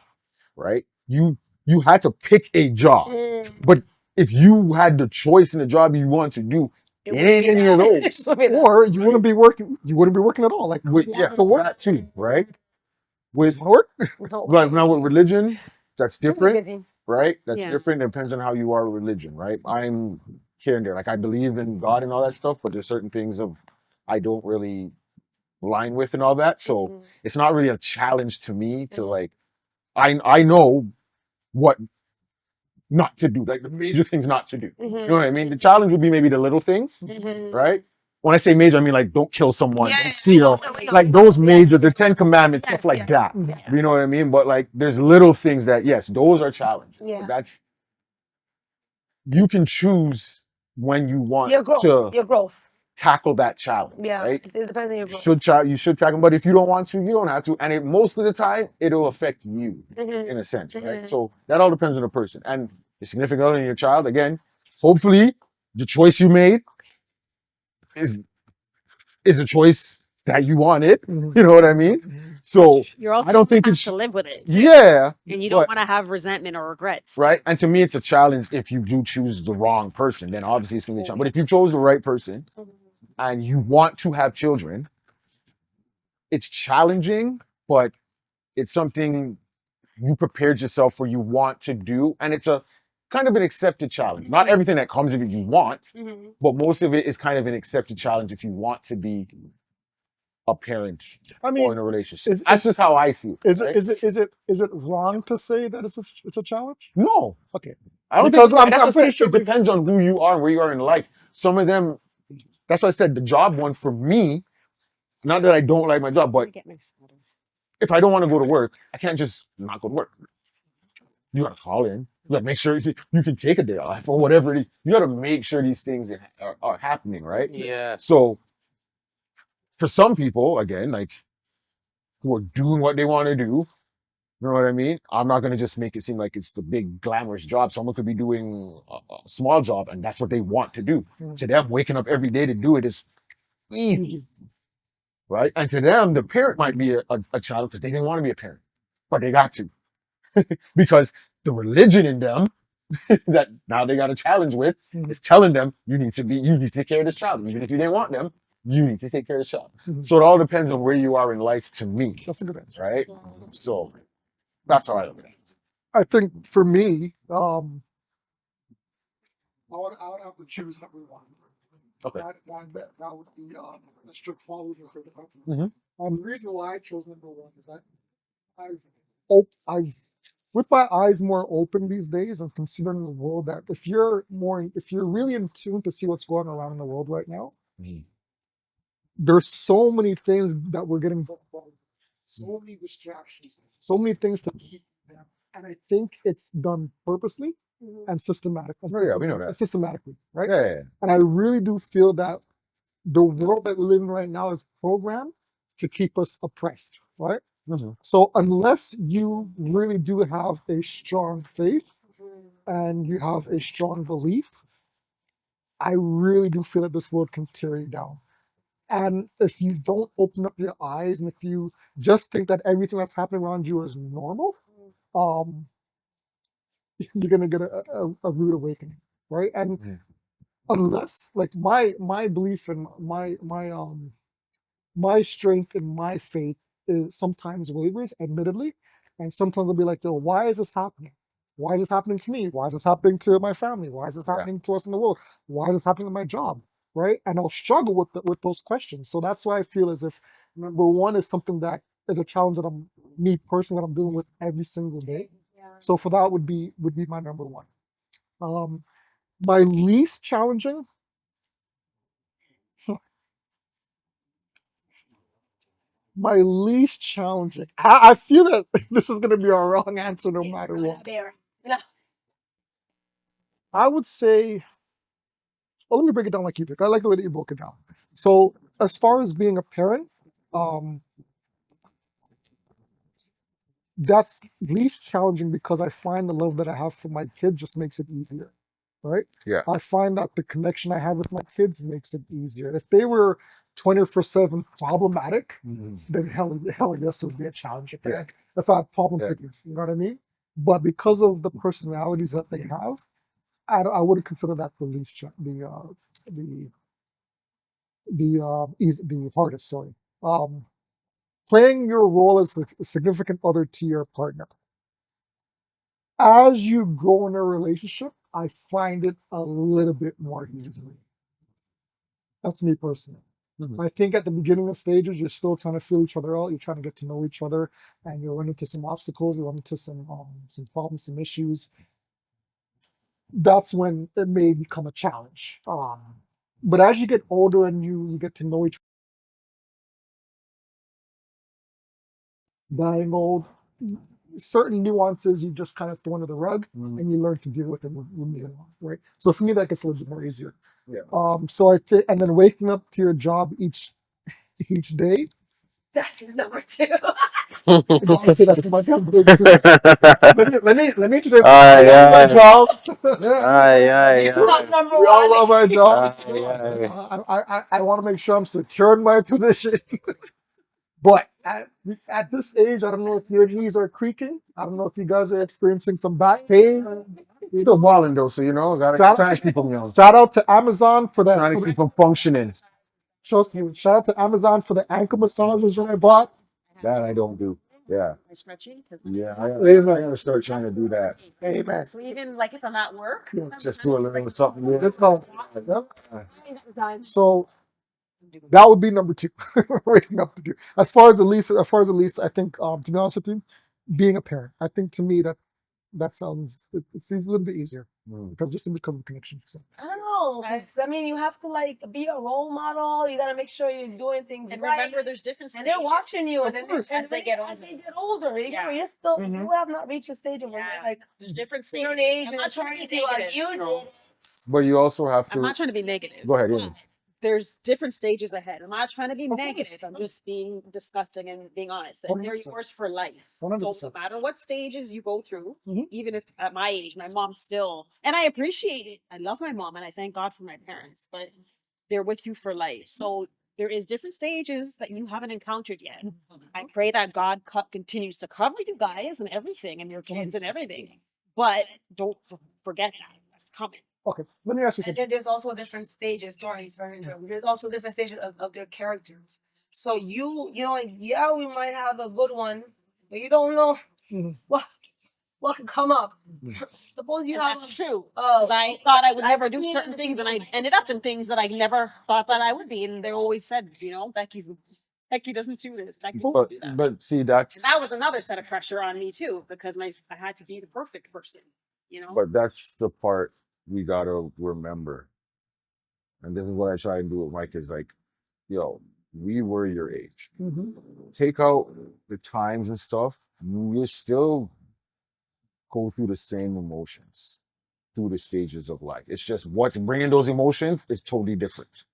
right? You had to pick a job, Mm. but if you had the choice in the job you want to do, it ain't any of those. Or you wouldn't be working. You wouldn't be working at all. Like Yeah, to work. that too, right? With Work. like now with religion, that's different, Busy. right? That's Yeah. different. It depends on how you are with religion, right? I'm here and there. Like I believe in God and all that stuff, but there's certain things of I don't really line with and all that. So Mhm. it's not really a challenge to me to like I know what not to do, like the major things not to do. You know what I mean? The challenge would be maybe the little things, Mhm. right? When I say major, I mean like don't kill someone, Yeah, don't steal, like those major, the 10 Commandments, stuff like that. Mhm. You know what I mean? But like there's little things that yes, those are challenges. Yeah. But that's you can choose when you want Your growth. to Your growth. tackle that challenge. Yeah. Right? It depends on your growth. You should tackle, but if you don't want to, you don't have to. And most of the time, it'll affect you Mhm. in a sense, right? Mhm. So that all depends on the person and your significant other and your child. Again, hopefully, the choice you made is a choice that you wanted. Mhm. You know what I mean? So You're also I don't think have it's to live with it, yeah, and you don't but- want to have resentment or regrets. right. And to me, it's a challenge if you do choose the wrong person. Then obviously it's gonna be a challenge. But if you chose the right person and you want to have children, it's challenging, but it's something you prepared yourself for, you want to do, and it's a kind of an accepted challenge. Not everything that comes of it you want, Mhm. but most of it is kind of an accepted challenge if you want to be a parent I or mean, in a relationship. is- That's just how I see it. is right? is it wrong to say that it's a challenge? No. Okay. I don't Because think I'm that's pretty what sure it depends on who you are and where you are in life. Some of them, that's why I said the job one for me, not that I don't like my job, but Get my sweater. if I don't want to go to work, I can't just not go to work. You gotta call in. You gotta make sure you can take a day off or whatever it is. You gotta make sure these things are happening, right? Yeah. So for some people, again, like who are doing what they want to do, you know what I mean? I'm not gonna just make it seem like it's the big glamorous job. Someone could be doing a small job and that's what they want to do. Mhm. To them, waking up every day to do it is easy, right? And to them, the parent might be a child because they didn't want to be a parent, but they got to. Because the religion in them that now they got a challenge with Mhm. is telling them you need to take care of this child. Even if you didn't want them, you need to take care of this child. Mhm. So it all depends on where you are in life to me, That's a good answer. right? So that's how I look at it. I think for me, I would have to choose number one. Okay. That would be a strict follower for the company. Mhm. The reason why I chose number one is that I've with my eyes more open these days and considering the world that if you're really in tune to see what's going around in the world right now, there's so many things that we're getting booked by, so many distractions, so many things to keep them. And I think it's done purposely and systematically. Oh, yeah, we know that. Systematically, right? Yeah. And I really do feel that the world that we live in right now is programmed to keep us oppressed, right? Mhm. So unless you really do have a strong faith and you have a strong belief, I really do feel that this world can tear you down. And if you don't open up your eyes, and if you just think that everything that's happening around you is normal, um, you're gonna get a rude awakening, right? And Mm. unless, like, my belief and my strength and my faith is sometimes wavers, admittedly, and sometimes I'll be like, yo, why is this happening? Why is this happening to me? Why is this happening to my family? Why is this Yeah. happening to us in the world? Why is this happening in my job? Right? And I'll struggle with those questions. So that's why I feel as if number one is something that is a challenge that me personally, that I'm dealing with every single day. So for that would be my number one. My least challenging, my least challenging. I feel that this is gonna be a wrong answer no matter what. I would say, well, let me break it down like you did. I like the way that you broke it down. So as far as being a parent, um, that's least challenging because I find the love that I have for my kid just makes it easier, right? Yeah. I find that the connection I have with my kids makes it easier. If they were 24/7 problematic, then hell yes, it would be a challenge. Yeah. If I had problem Yeah. pickers, you know what I mean? But because of the personalities that they have, I wouldn't consider that the least the the hardest. Sorry. Um, Playing your role as the significant other to your partner. As you grow in a relationship, I find it a little bit more easily. That's me personally. Mhm. I think at the beginning of stages, you're still trying to feel each other out. You're trying to get to know each other, and you run into some obstacles. You run into some problems, some issues. That's when it may become a challenge. But as you get older and you get to know each other, dying old, certain nuances you just kind of throw under the rug, and you learn to deal with them when moving on, right? So for me, that gets a little bit more easier. Yeah. So I think, and then waking up to your job each day. That's number two. Honestly, that's my number two. Let me introduce Ay, my ay. job. Ay, ay, Not ay. number We all one. love our jobs. Ay, ay. I want to make sure I'm secure in my position. But at this age, I don't know if your knees are creaking. I don't know if you guys are experiencing some back pain. Still balling though, so you know, gotta Shout, try to keep them young. shout out to Amazon for that. Trying to keep them functioning. Shout out to Amazon for the ankle massages that I bought. That I don't do. Yeah. My stretching. Yeah. I Amen. gotta start trying to do that. Amen. So even like if I'm at work, Just do a little something. Yeah. Let's go. So that would be number two. Waking up to do. As far as the least, I think to be honest with you, being a parent, I think to me that sounds it's a little bit easier because of the connection. So. I don't know. 'Cause, I mean, you have to like be a role model. You gotta make sure you're doing things and right. remember, there's different And stages. they're watching you, Of and then course. as they get older, you know, you're still you have not reached a stage of where you're like There's different stages. certain age I'm and not trying to be like negative. you did. But you also have to. I'm not trying to be negative. Go ahead. Yeah. There's different stages ahead. I'm not trying to be Of negative. course. I'm just being disgusting and being honest. And they're 100%. yours for life. So 100%. no matter what stages you go through, Mhm. even if at my age, my mom's still, and I appreciate it. I love my mom and I thank God for my parents, but they're with you for life. So there is different stages that you haven't encountered yet. I pray that God continues to cover you guys and everything and your kids and everything. But don't forget that. That's coming. Okay, let me ask you And something. then there's also different stages. Sorry, it's very important. There's also different stages of their characters. So you know, like, yeah, we might have a good one, but you don't know Mhm. what could come up. Suppose you And have that's true. Oh, I thought I would I never do mean, certain things, and I ended up in things that I never thought that I would be. And they always said, you know, Becky doesn't do this. Becky doesn't do that. But see, that's And that was another set of pressure on me too, because I had to be the perfect person, you know. but that's the part we gotta remember. And this is what I try and do with my kids. Like, yo, we were your age. Take out the times and stuff. You still go through the same emotions through the stages of life. It's just what's bringing those emotions is totally different.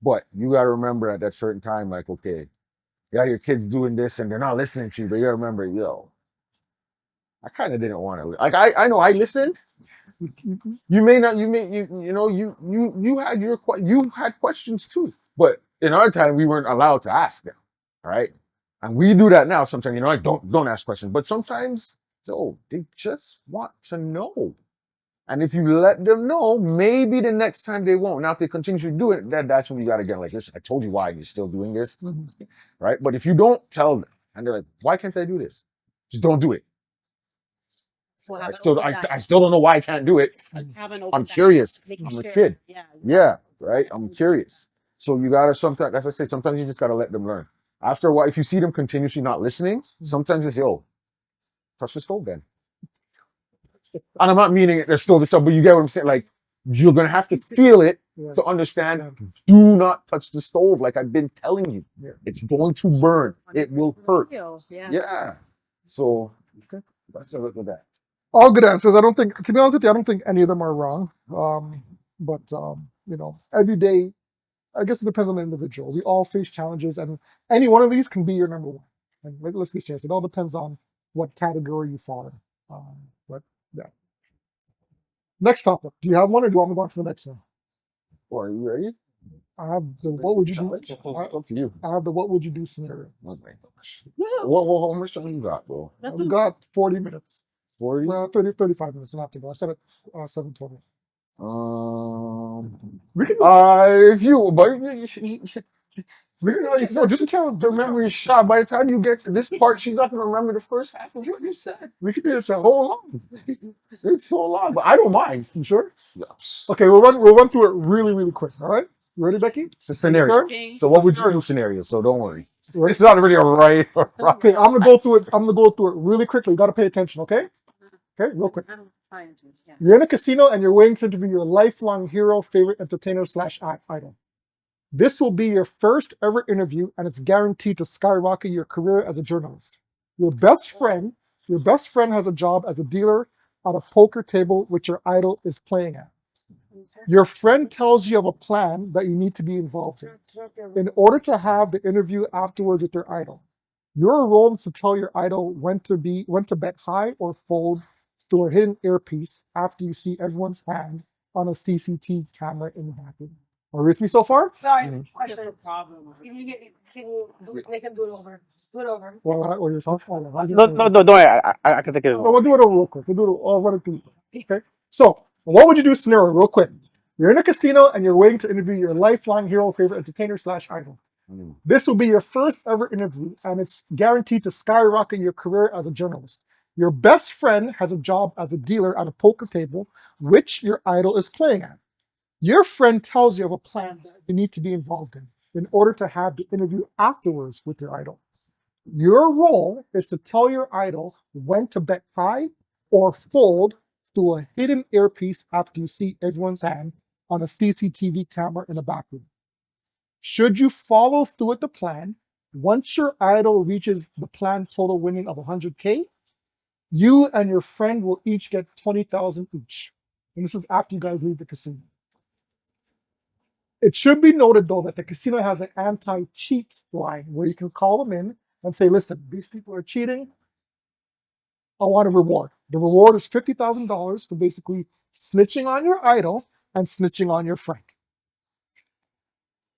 But you got to remember at that certain time, like, okay, yeah, your kid's doing this and they're not listening to you, but you got to remember, yo, I kind of didn't want to. Like, I know I listened. You may not, you know, you had questions too, but in our time, we weren't allowed to ask them, right? And we do that now sometimes, like don't ask questions. But sometimes, they just want to know. And if you let them know, maybe the next time they won't. Now, if they continue to do it, that's when you got to get like, listen, I told you why you're still doing this, right? But if you don't tell them, and they're like, why can't I do this? Just don't do it. So I still don't know why I can't do it. I'm curious. I'm a kid. Yeah, right? I'm curious. So you gotta sometimes, as I say, sometimes you just gotta let them learn. After a while, if you see them continuously not listening, sometimes it's touch the stove then. And I'm not meaning there's still the stuff, but you get what I'm saying. Like you're gonna have to feel it to understand. Do not touch the stove, like I've been telling you. It's going to burn. It will hurt. Yeah. So let's look at that. All good answers. I don't think, to be honest with you, I don't think any of them are wrong. But every day, I guess it depends on the individual. We all face challenges, and any one of these can be your number one. And let's be serious. It all depends on what category you fall in. But yeah. Next topic. Do you have one, or do you want me to go on to the next one? Are you ready? I have the what would you do? Up to you. I have the what would you do scenario. Oh my gosh. How much time you got, bro? We got 40 minutes. 40? Well, 35 minutes. We'll have to go. I said it 7:20. We can if you, but we can already say, just tell the memory is shot. By the time you get to this part, she's not gonna remember the first half of what you said. We can do this so long. It's so long, but I don't mind. You sure? Yes. Okay, we'll run through it really quick. All right, you ready, Becky? It's a scenario. Okay. So what would you do scenario? So don't worry. It's not really a right or wrong. Okay, I'm gonna go through it really quickly. You gotta pay attention, okay? Okay, real quick. You're in a casino and you're waiting to interview your lifelong hero, favorite entertainer / idol. This will be your first ever interview, and it's guaranteed to skyrocket your career as a journalist. Your best friend has a job as a dealer at a poker table which your idol is playing at. Your friend tells you of a plan that you need to be involved in order to have the interview afterwards with your idol. Your role is to tell your idol when to bet high or fold through a hidden earpiece after you see everyone's hand on a CCTV camera in the bathroom. Are you with me so far? Sorry, question. Can you make him do it over? Do it over. What you're talking about? No, don't worry. I can take it. No, we'll do it over real quick. I'll run it through. Okay. So, what would you do scenario real quick? You're in a casino and you're waiting to interview your lifelong hero, favorite entertainer / idol. This will be your first ever interview, and it's guaranteed to skyrocket your career as a journalist. Your best friend has a job as a dealer at a poker table, which your idol is playing at. Your friend tells you of a plan that you need to be involved in order to have the interview afterwards with your idol. Your role is to tell your idol when to bet high or fold through a hidden earpiece after you see everyone's hand on a CCTV camera in a back room. Should you follow through with the plan, once your idol reaches the planned total winning of 100K, you and your friend will each get 20,000 each. And this is after you guys leave the casino. It should be noted, though, that the casino has an anti-cheat line where you can call them in and say, listen, these people are cheating. I want a reward. The reward is $50,000 for basically snitching on your idol and snitching on your friend.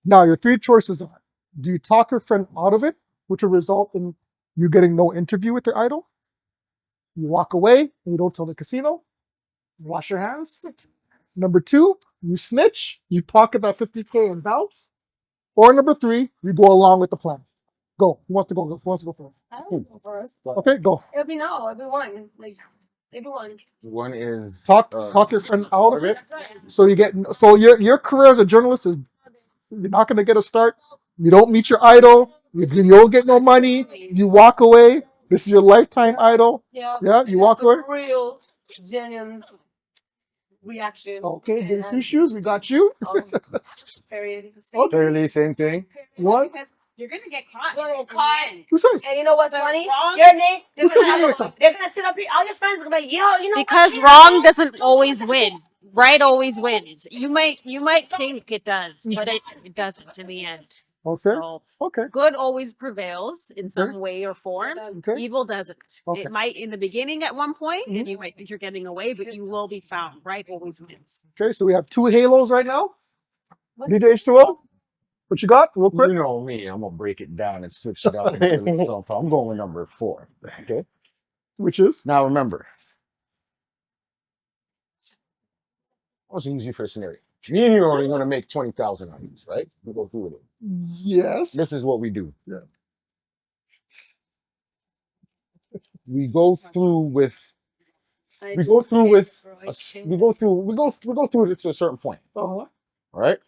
Now, your three choices are, do you talk your friend out of it, which will result in you getting no interview with your idol? You walk away and you don't tell the casino. You wash your hands. Number two, you snitch, you pocket that 50K and bounce. Or number three, you go along with the plan. Go. Who wants to go? Who wants to go first? I don't go first. Okay, go. It'll be one. Like everyone. One is Talk your friend out of it. So your career as a journalist is, you're not gonna get a start. You don't meet your idol, you don't get no money, you walk away. This is your lifetime idol. Yeah, you walk away. Real genuine reaction. Okay, get your shoes, we got you. Period. Clearly same thing. What? Because you're gonna get caught. You're gonna get caught. Who says? And you know what's funny? Wrong. Your name. They're Who says gonna anything? sit up here. All your friends are gonna be like, yo, you know. Because what? wrong doesn't always win. Right always wins. You might think it does, but it doesn't in the end. Okay. So Okay. good always prevails in some way or form. Okay. Evil doesn't. Okay. It might in the beginning at one point, and you might think you're getting away, but you will be found. Right always wins. Okay, so we have two halos right now. DJ H2O. What you got, real quick? You know me, I'm gonna break it down and switch it up. So I'm going with number 4. Okay. Which is? Now remember, what's the easy first scenario? Me and you are only gonna make 20,000 on these, right? We go through with it. Yes. This is what we do. Yeah. We go through with we go through it to a certain point. Uh-huh. All right.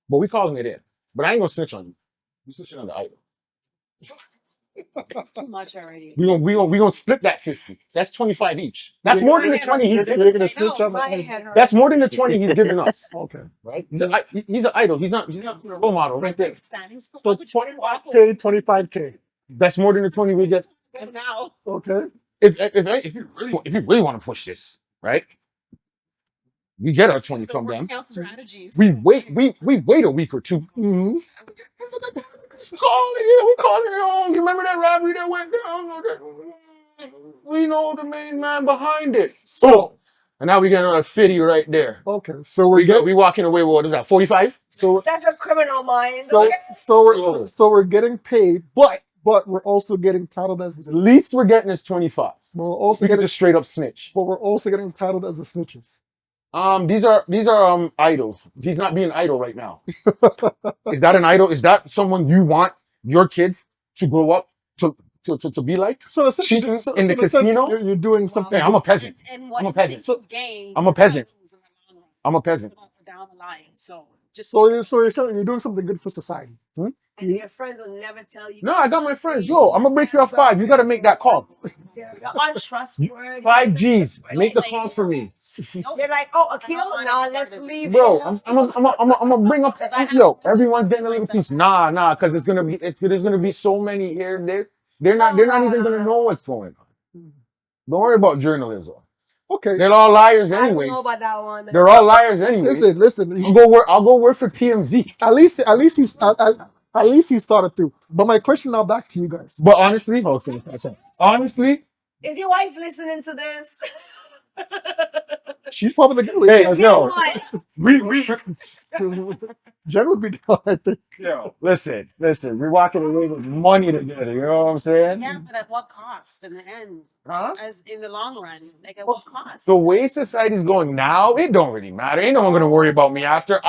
But we calling it in. But I ain't gonna snitch on you. You snitching on the item. It's too much already. We gonna split that 50. That's 25 each. That's more than the 20 he's You're giving. gonna snitch on My the head hurts. That's more than the 20 he's giving us. Okay. Right? He's an idol. He's not a role model right there. So 25K, 25K. That's more than the 20 we get. Now. Okay. If you really want to push this, right? We get our 20 from them. Strategies. We wait a week or two. Mm-hmm. We call it. Oh, you remember that robbery that went down? We know the main man behind it. So, and now we get another 50 right there. okay. So we're walking away with what is that? 45? So That's a criminal mind. so we're getting paid, but we're also getting titled as The least we're getting is 25. we're also We can getting just straight up snitch. but we're also getting titled as the snitches. These are idols. He's not being idle right now. Is that an idol? Is that someone you want your kids to grow up to be like? So Cheating in the in a sense, casino? you're doing something. Hey, I'm a peasant. And I'm a what peasant. you think you gain, I'm a peasant. in the long run. I'm a peasant. Down the line. So just So you're saying you're doing something good for society. And your friends will never tell you. No, I got my friends. Yo, I'm gonna break you off 5. You gotta make that call. They're untrustworthy. 5 G's. Make the call for me. You're like, oh, a kill? No, let's leave. Bro, it. I'm gonna bring up. Yo, everyone's getting a little piece. Nah, because there's gonna be so many here. They're not even gonna know what's going on. Don't worry about journalism. Okay. They're all liars I don't anyways. know about that one. They're all liars anyways. Listen. I'll go work for TMZ. At least he's thought it through. But my question now back to you guys. But honestly, honestly, Is your wife listening to this? She's probably the good hey, one. yo, what? Jen would be down, I think. yo, listen, we're walking away with money together. You know what I'm saying? Yeah, but at what cost in the end? Huh? As in the long run, like at what cost? The way society's going now, it don't really matter. Ain't no one gonna worry about me after.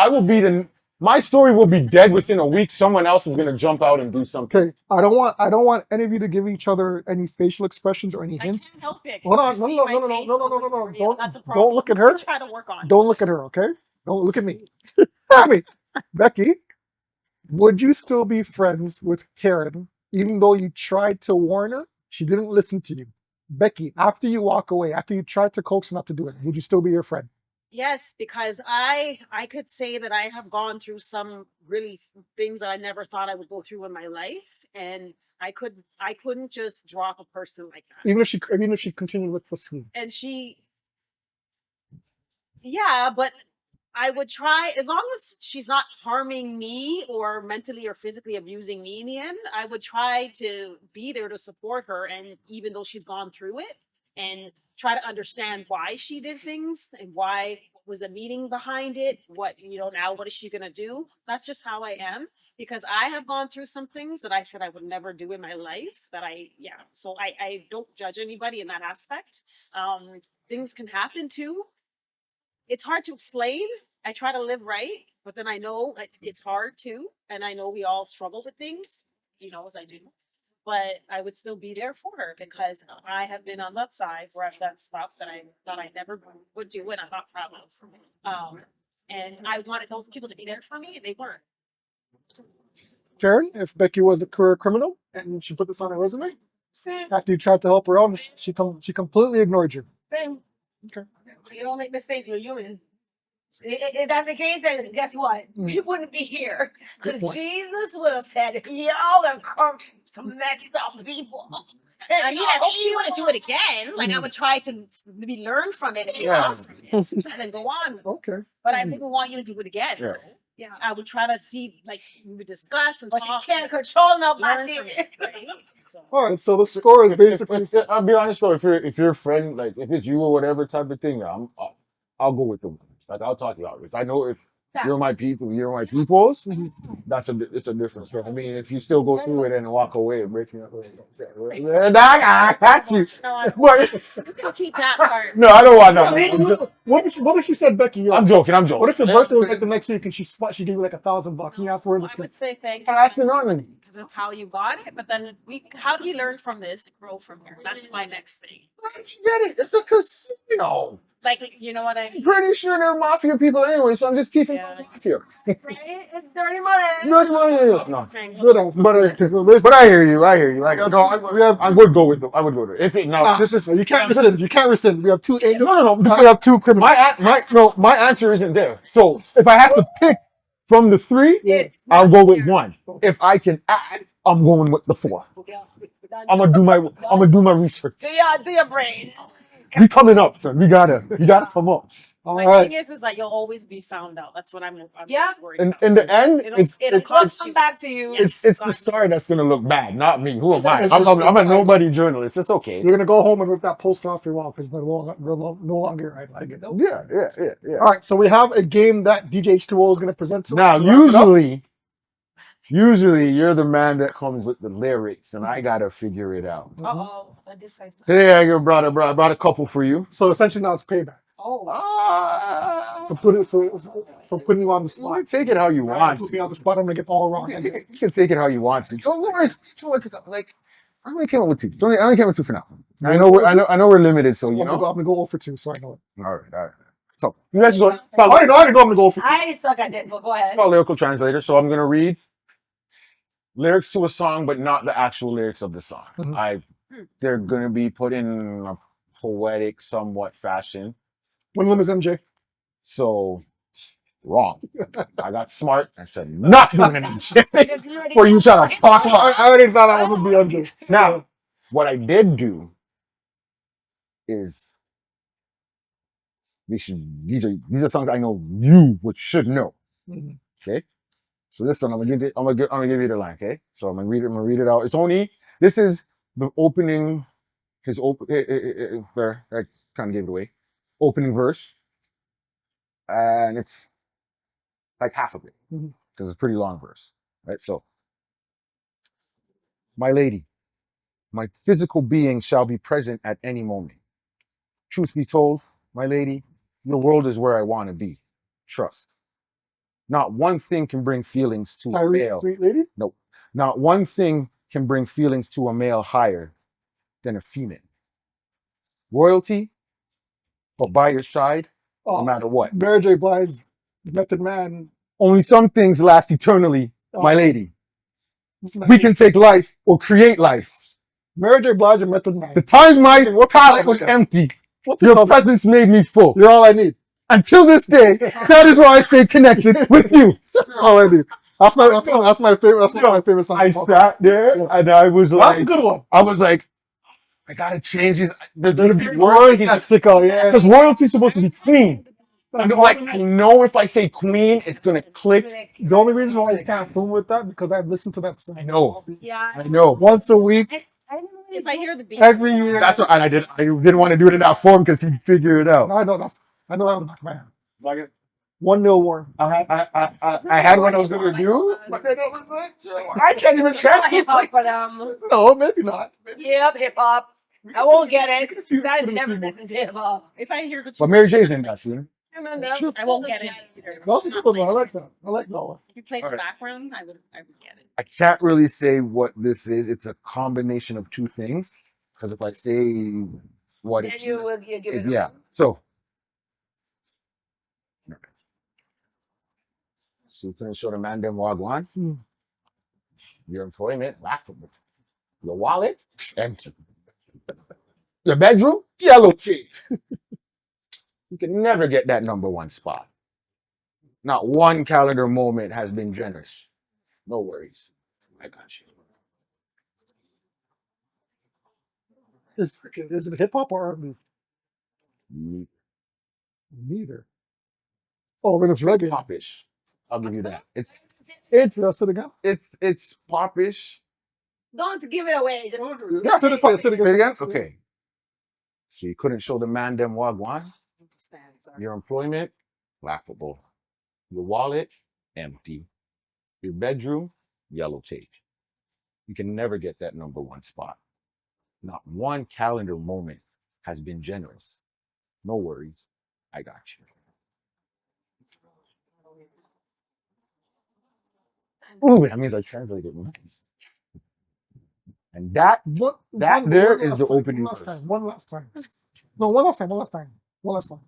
My story will be dead within a week. Someone else is gonna jump out and do something. Okay. I don't want any of you to give each other any facial expressions or any I hints. can't help it. Hold on, You no, see no, my no, no, face no, no, on no, the no, no. story, Don't- that's a don't problem. look at her. I try to work on it. Don't look at her, okay? Don't look at me. I mean, Becky, would you still be friends with Karen even though you tried to warn her? She didn't listen to you. Becky, after you walk away, after you tried to coax her not to do it, would you still be your friend? Yes, because I could say that I have gone through some really things that I never thought I would go through in my life, and I couldn't just drop a person like that. Even if she continued with the scheme. And yeah, but I would try, as long as she's not harming me or mentally or physically abusing me in the end, I would try to be there to support her. And even though she's gone through it, and try to understand why she did things and what was the meaning behind it, now what is she going to do? That's just how I am, because I have gone through some things that I said I would never do in my life so I don't judge anybody in that aspect. Things can happen too. It's hard to explain. I try to live right, but then I know it's hard too. And I know we all struggle with things, as I do. But I would still be there for her because I have been on that side where I've done stuff that I thought I never would do and I'm not proud of. And I wanted those people to be there for me and they weren't. Karen, if Becky was a career criminal and she put this on her resume, Same. after you tried to help her out, she completely ignored you. Same. Okay. You don't make mistakes. You're human. If that's the case, then guess what? We wouldn't be here. Because point. Jesus would have said, y'all are some messed up people. I mean, I hope she wouldn't do it again. Like I would try to maybe learn from it and be off from it and then go on. Okay. But I wouldn't want you to do it again. Yeah. Yeah, I would try to see, like, we would discuss and But talk. you can't control learn nobody. from it, right? So. All right. So the score is basically. I'll be honest though, if you're a friend, like if it's you or whatever type of thing, I'll go with them. Like I'll talk you out. If I know you're my people, you're my peoples. It's a difference. I mean, if you still go through it and walk away and break me up, I got you. No, But you can keep that part. no, I don't want that. What if she said, Becky, yo, I'm joking. I'm joking. what if your birthday was like the next week and she gave you like $1,000 and you asked for I this? would say thank you. I'm asking normally. Because of how you got it, but then how do we learn from this and grow from here? That's my next thing. Get it? It's a casino. Like, you know what I I'm mean? pretty sure they're mafia people anyway, so I'm just keeping Yeah. mafia. Right? It's dirty money. Good money. No. But But I hear you. I would go with them. I would go there. If it now, this is you can't rescind. You can't rescind. We have two angels. no. We have two criminals. My answer isn't there. So if I have to pick from the three, It's I'll go with there. one. If I can add, I'm going with the four. Yeah. I'm gonna do my research. Do your brain. We coming up, son. You gotta come up. All My right. thing is that you'll always be found out. That's what I'm Yeah. always worried And about. in the end, It'll It'll cost come you. back to you. Yes. it's the star that's gonna look bad, not me. Who am I? It's- I'm a nobody journalist. It's okay. You're gonna go home and rip that poster off your wall because they're no longer right. Like it. Yeah. All right. So we have a game that DJ H2O is gonna present to Now, us. to wrap it up. usually you're the man that comes with the lyrics, and I gotta figure it out. Uh-oh. Today I brought a couple for you. So essentially now it's payback Oh. for putting you on the spot. You take it how you want. Put me on the spot. I'm gonna get all wrong. You can take it how you want to. Don't worry. Like I only came up with two. I only came up with two for now. I know we're limited, so I'm you gonna know. go 0 for 2, so I know it. All right. So you guys go. I already know I'm gonna go 0 for 2. I suck at this, but go ahead. I'm a lyrical translator, so I'm gonna read lyrics to a song, but not the actual lyrics of the song. Mhm. They're gonna be put in a poetic, somewhat fashion. When is MJ? So wrong. I got smart. I said not doing it. For you trying to talk. I already thought that was gonna be MJ. Now, what I did do is these are songs I know you should know. Mhm. Okay. So this one I'm gonna give you the line. Okay. So I'm gonna read it out. This is the opening. There, I kind of gave it away. Opening verse, and it's like half of it Mhm. because it's a pretty long verse, right? So, my lady, my physical being shall be present at any moment. Truth be told, my lady, your world is where I want to be. Trust. Not one thing can bring feelings to a Tyree, male. sweet lady. Nope. Not one thing can bring feelings to a male higher than a female. Royalty, but by your side, no matter what. Mary J. Blige, Method Man. Only some things last eternally, my lady. Listen, We can take life or create life. Mary J. Blige and Method Man. The times my palate was empty, your presence made me full. You're all I need. Until this day, that is why I stay connected with you. You're all I need. That's my favorite. That's my favorite song. I sat there and I was That's like, a good one. I was like, I gotta change this. There's gonna be Words that stick out. Yeah. because royalty's supposed to be clean. And like, I know if I say queen, it's gonna click. The only reason why you can't fool with that because I've listened to that song. I know. Yeah. I know. Once a week, I don't know If I hear the beat. every year. That's what, and I didn't want to do it in that form because he'd figure it out. I know that on the back of my hand. Like it. 1-0 Warren. I had what I was gonna do, but then it was like, I can't even trust hip it. hop for them. No, maybe not. Yep, hip hop. I won't get it. Confuse That's the never people. listened to hip hop. If I hear the But Mary J's in that scene. I won't get it either. That's a good one. I like that. I like that one. If you played the Alright. background, I would get it. I can't really say what this is. It's a combination of two things. Because if I say what Then it's, you give it. yeah. So you couldn't show the man them wagwan. Hmm. Your employment, laughable. Your wallet, empty. Your bedroom, yellow tape. You can never get that number one spot. Not one calendar moment has been generous. No worries. I got you. Is it hip hop or R&B? Mm, Neither. Oh, then it's reggae. Popish. I'll give you that. It's yes, it again. It's popish. Don't give it away. Just Yeah, say it again. Okay. So you couldn't show the man them wagwan. Your employment, laughable. Your wallet, empty. Your bedroom, yellow tape. You can never get that number one spot. Not one calendar moment has been generous. No worries, I got you. Ooh, that means I translated nice. And that there is the opening One last verse. time. One last time. No, one last time. One last time. One last time.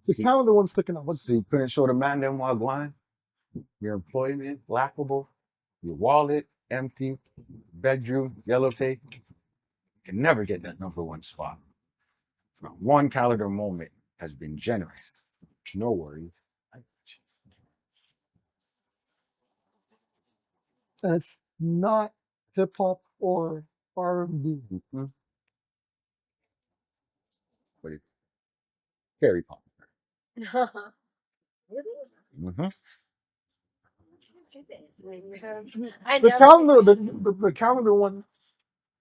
The calendar one's sticking out. So you couldn't show the man them wagwan. Your employment, laughable. Your wallet, empty. Bedroom, yellow tape. You can never get that number one spot. Not one calendar moment has been generous. No worries. I got And it's not hip hop or R&B. you. But it's very popular. Mm-hmm. I The never calendar, the calendar one.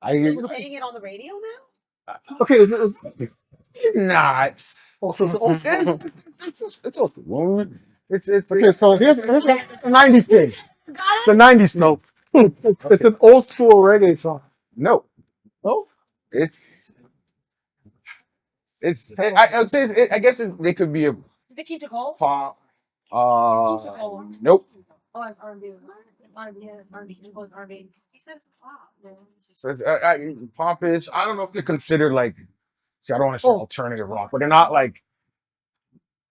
They're playing it on the radio now? Okay, is Not. also It's okay. Woman. It's okay. So here's a 90s thing. It's a 90s thing. it's an old school reggae song. No. Oh, It's I would say I guess they could be a Vicky Nicole? pop. Nicole. Nope. Oh, it's R&B. R&B. R&B. It's R&B. He said it's pop. So pop-ish. I don't know if they're considered like. See, I don't want to say Oh. alternative rock, but they're not like.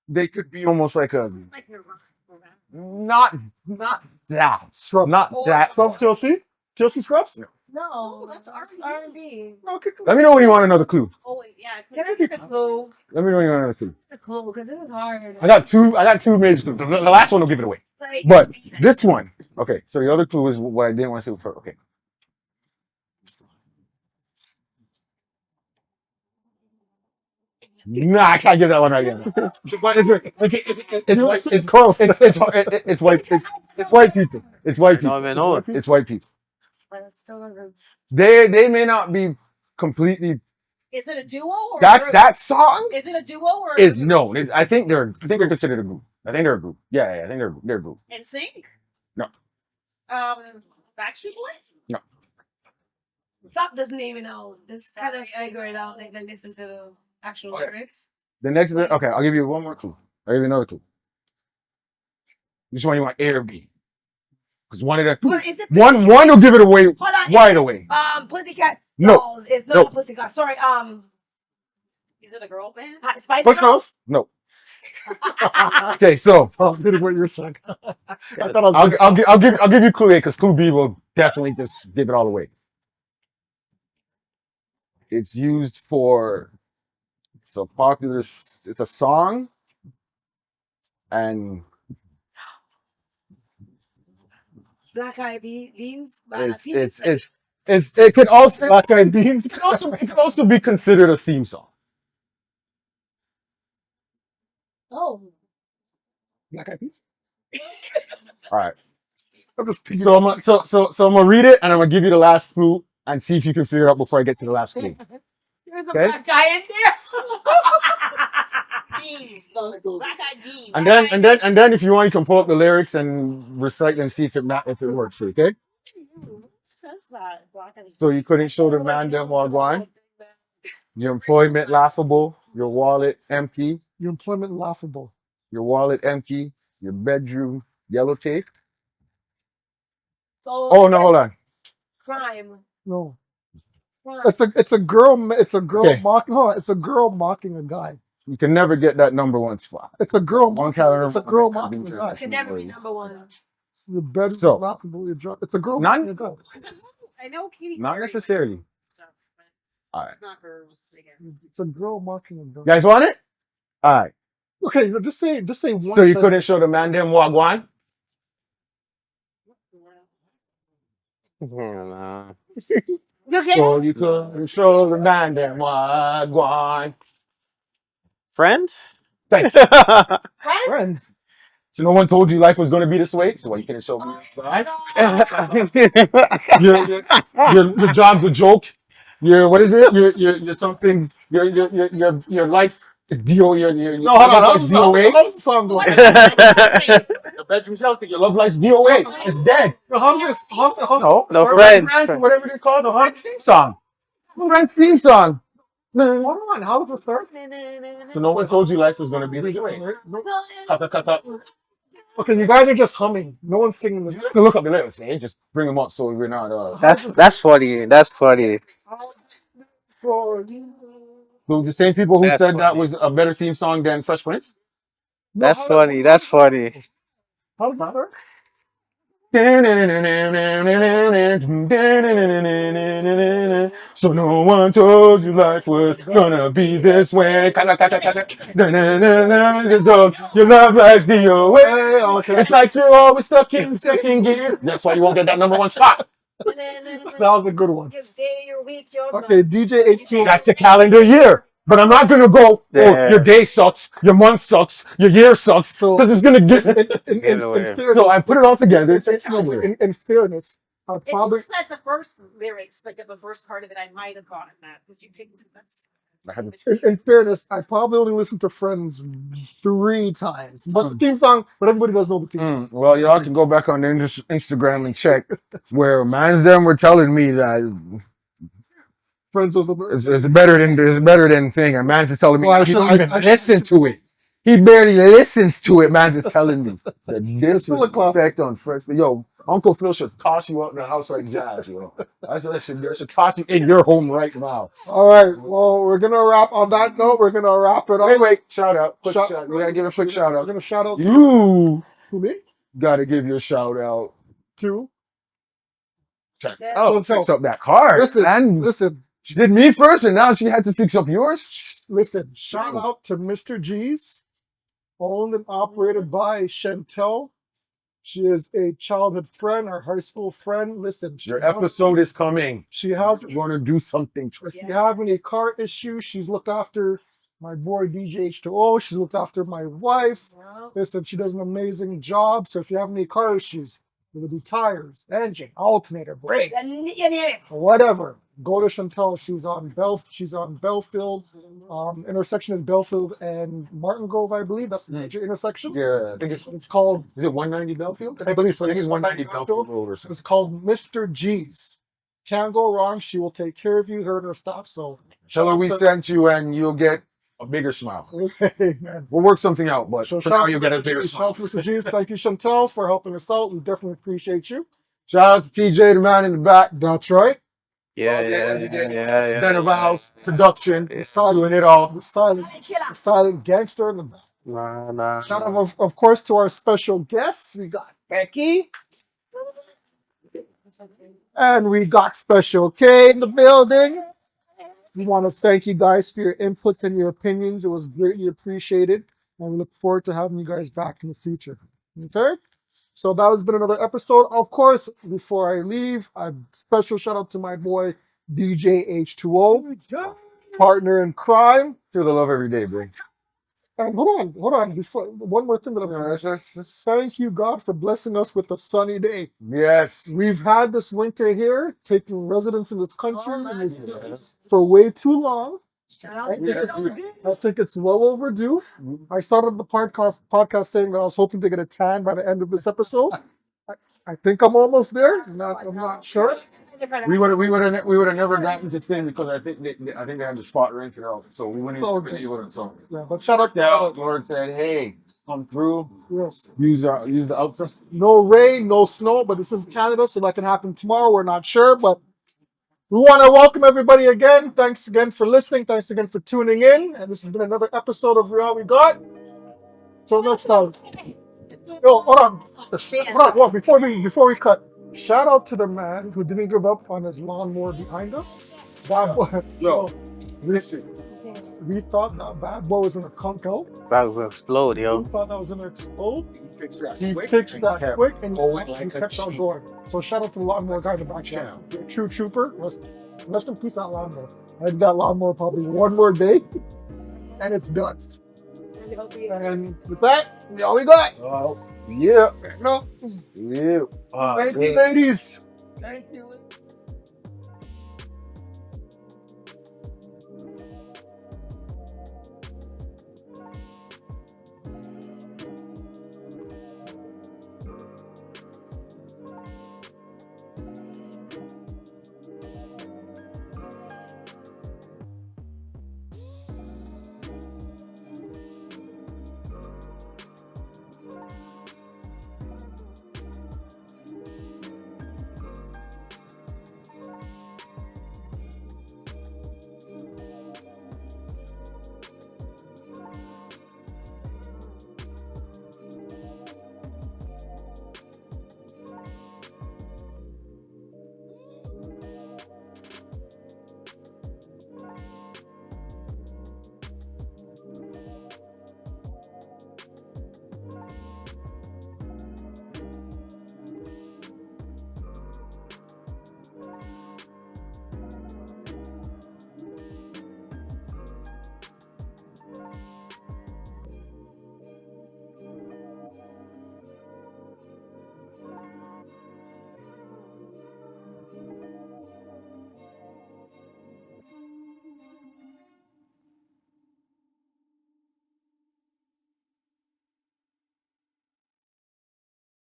They could be almost like a Like your rock. not that Scrubs. not that. Scrubs TLC? TLC Scrubs? No, that's R&B. No, okay. Let me know when you want another clue. Oh, wait, yeah. Can I get a clue? Let me know when you want another clue. A clue, because this is hard. I got two major clues. The last one will give it away. Like, But this one, okay. So the other clue is what I didn't want to say before. Okay. Nah, I can't give that one right now. But it's close. it's white people. It's white people. No, man, no. It's white people. but it still doesn't. They may not be completely. Is it a duo? Or That song Is it a duo or is no. I think they're considered a group. I think they're a group. Yeah, I think they're a group. NSYNC? No. Backstreet Boys? No. Stop this naming out. This kind of figure it out. Like, then listen to the actual Okay. lyrics. The next, okay, I'll give you one more clue. I'll give you another clue. Which one you want? A or B? Because one of the But is it one will give it away Hold on, right is it, away. Pussycat No. Dolls. It's No. not Pussycat. Sorry, Is it a girl band? Spice Spice Girls. No. Okay, so I was getting what you're saying. I thought I was I'll give you clue A because clue B will definitely just give it all away. It's used for it's a popular. It's a song, and Black Eyed Beans. it could also Black Eyed Beans. it could also be considered a theme song. Oh. Black Eyed Beans. All right. I'm just peeing. So I'm gonna read it and I'm gonna give you the last clue and see if you can figure it out before I get to the last clue. There's a Okay. black guy in there. Beans. Black Eyed Beans. And then if you want, you can pull up the lyrics and recite and see if it works. Okay. Who says that? Black Eyed So you couldn't show the man them wagwan. Your employment laughable. Your wallet empty. Your employment laughable. Your wallet empty. Your bedroom yellow tape. So Oh no, hold on. crime. No. Crime. It's a girl. It's a girl Okay. mocking. Hold on, it's a girl mocking a guy. You can never get that number one spot. It's a girl One mocking. calendar. It's a girl mocking a guy. It can never be number one. Your bedroom So- laughable. Your drunk. It's a girl None- mocking a guy. I know Katy Not Perry necessarily. stuff, but All right. it's not hers, I guess. It's a girl mocking a guy. You guys want it? All right. Okay, no, just say one. So you thing. couldn't show the man them wagwan. Nah. You get So you couldn't show the man them wagwan. Friend? Thanks. friends? Friends. So no one told you life was going to be this way. So why you couldn't show me? Your job's a joke. Your what is it? Your something. Your life It's DOA. No, hold on. It's DOA. How does the song go? The bedroom's healthy. Your love life's DOA. It's dead. How does this? No, No, Friends, Friends. Friends, whatever they call it. The Friends theme song. Friends theme song. Hold on. How does it start? So no one told you life was gonna be this way. Cut. Okay, you guys are just humming. No one's singing You this. have to look up the lyrics. Eh? Just bring them up so we're not. That's funny. That's funny. The same people who That's said that funny. was a better theme song than Fresh Prince. That's funny. That's funny. How does that start? So no one told you life was gonna be this way. Your love life's DOA. Okay. It's like you're always stuck in second gear. That's why you won't get that number one spot. That was a good one. Your day, your week, your Okay, DJ H2. That's a calendar year. But I'm not gonna go, Yeah. your day sucks, your month sucks, your year sucks, So- because it's gonna get. Get away. So I put it all together. It's a calendar. In fairness, I'd If probably you said the first lyrics, like the first part of it, I might have gotten that because you picked that's. in fairness, I probably only listened to Friends 3 times. But the theme song, but everybody does know the theme song. Well, y'all can go back on the Instagram and check where mans them were telling me that Friends was the it's better than thing, and mans is telling me Well, he don't even listen to it. He barely listens to it. Mans is telling me the disrespect on Fresh. Yo, Uncle Phil should toss you out in the house like jazz, yo. That should toss you in your home right now. All right. Well, we're gonna wrap on that note. We're gonna wrap it up. Wait, shout out. Quick Shout- shout. We gotta give a quick shout We're out. gonna shout out You to me gotta give your shout out. too. Check. Yeah. Oh, So- fix up that car. And Listen. she did me first, and now she had to fix up yours. Listen. Shout out to Mr. G's, owned and operated by Chantel. She is a childhood friend, our high school friend. Listen, Your episode is coming. she has. We're gonna do something. If you have any car issues, she's looked after my boy DJ H2O. She's looked after my wife. Listen, she does an amazing job. So if you have any car issues, whether it be tires, engine, alternator, brakes, whatever, go to Chantel. She's on Belfield. Intersection is Belfield and Martin Grove, I believe. That's the major intersection. Yeah, I think It's called is it 190 Belfield? I believe so. I think it's 190 Belfield Road or something. It's called Mr. G's. Can't go wrong. She will take care of you, her and her staff. So Tell her we sent you, and you'll get a bigger smile. hey, man. We'll work something out, but So for now shout you'll out get a to bigger Mr. G's. smile. Shout out to Mr. G's. Thank you, Chantel, for helping us out. We definitely appreciate you. Shout out to TJ, the man in the back. That's right. Yeah. Ben of House production. Yeah. Doing it all. The silent gangster in the back. Nah. Shout out, of course, to our special guests. We got Becky. And we got Special K in the building. We want to thank you guys for your input and your opinions. It was greatly appreciated. And we look forward to having you guys back in the future. Okay? So that has been another episode. Of course, before I leave, a special shout out to my boy DJ H2O, partner in crime. Feel the love every day, bro. And hold on. Before one more thing that I'm thank you, God, for blessing us with a sunny day. Yes. We've had this winter here, taking residence in this country for way too long. I think it's well overdue. I started the podcast saying that I was hoping to get a tan by the end of this episode. I think I'm almost there. I'm not sure. We would have never gotten to thing because I think they had the spot rented out, so we wouldn't even been able to. So Yeah, but shout out to the Lord said, "Hey, come through. yes. Use the outside." No rain, no snow, but this is Canada, so that can happen tomorrow. We're not sure, but we want to welcome everybody again. Thanks again for listening. Thanks again for tuning in. And this has been another episode of Real We Got. Till next time. Yo, hold on. Well, before we cut, shout out to the man who didn't give up on his lawnmower behind us. Bad boy. Yo. Listen. We thought that bad boy was gonna conk out. That was gonna explode, We yo. thought that was gonna explode. He fixed that. He quick fixed and that kept quick and going he like a kept on cheat. going. So shout out to the lawnmower guy in the back there. True trooper. Rest in peace, that lawnmower. I did that lawnmower probably one more day, and it's done. And with that, we all we got. Oh, yeah. No. Yeah. Thank you, ladies. Thank you, ladies.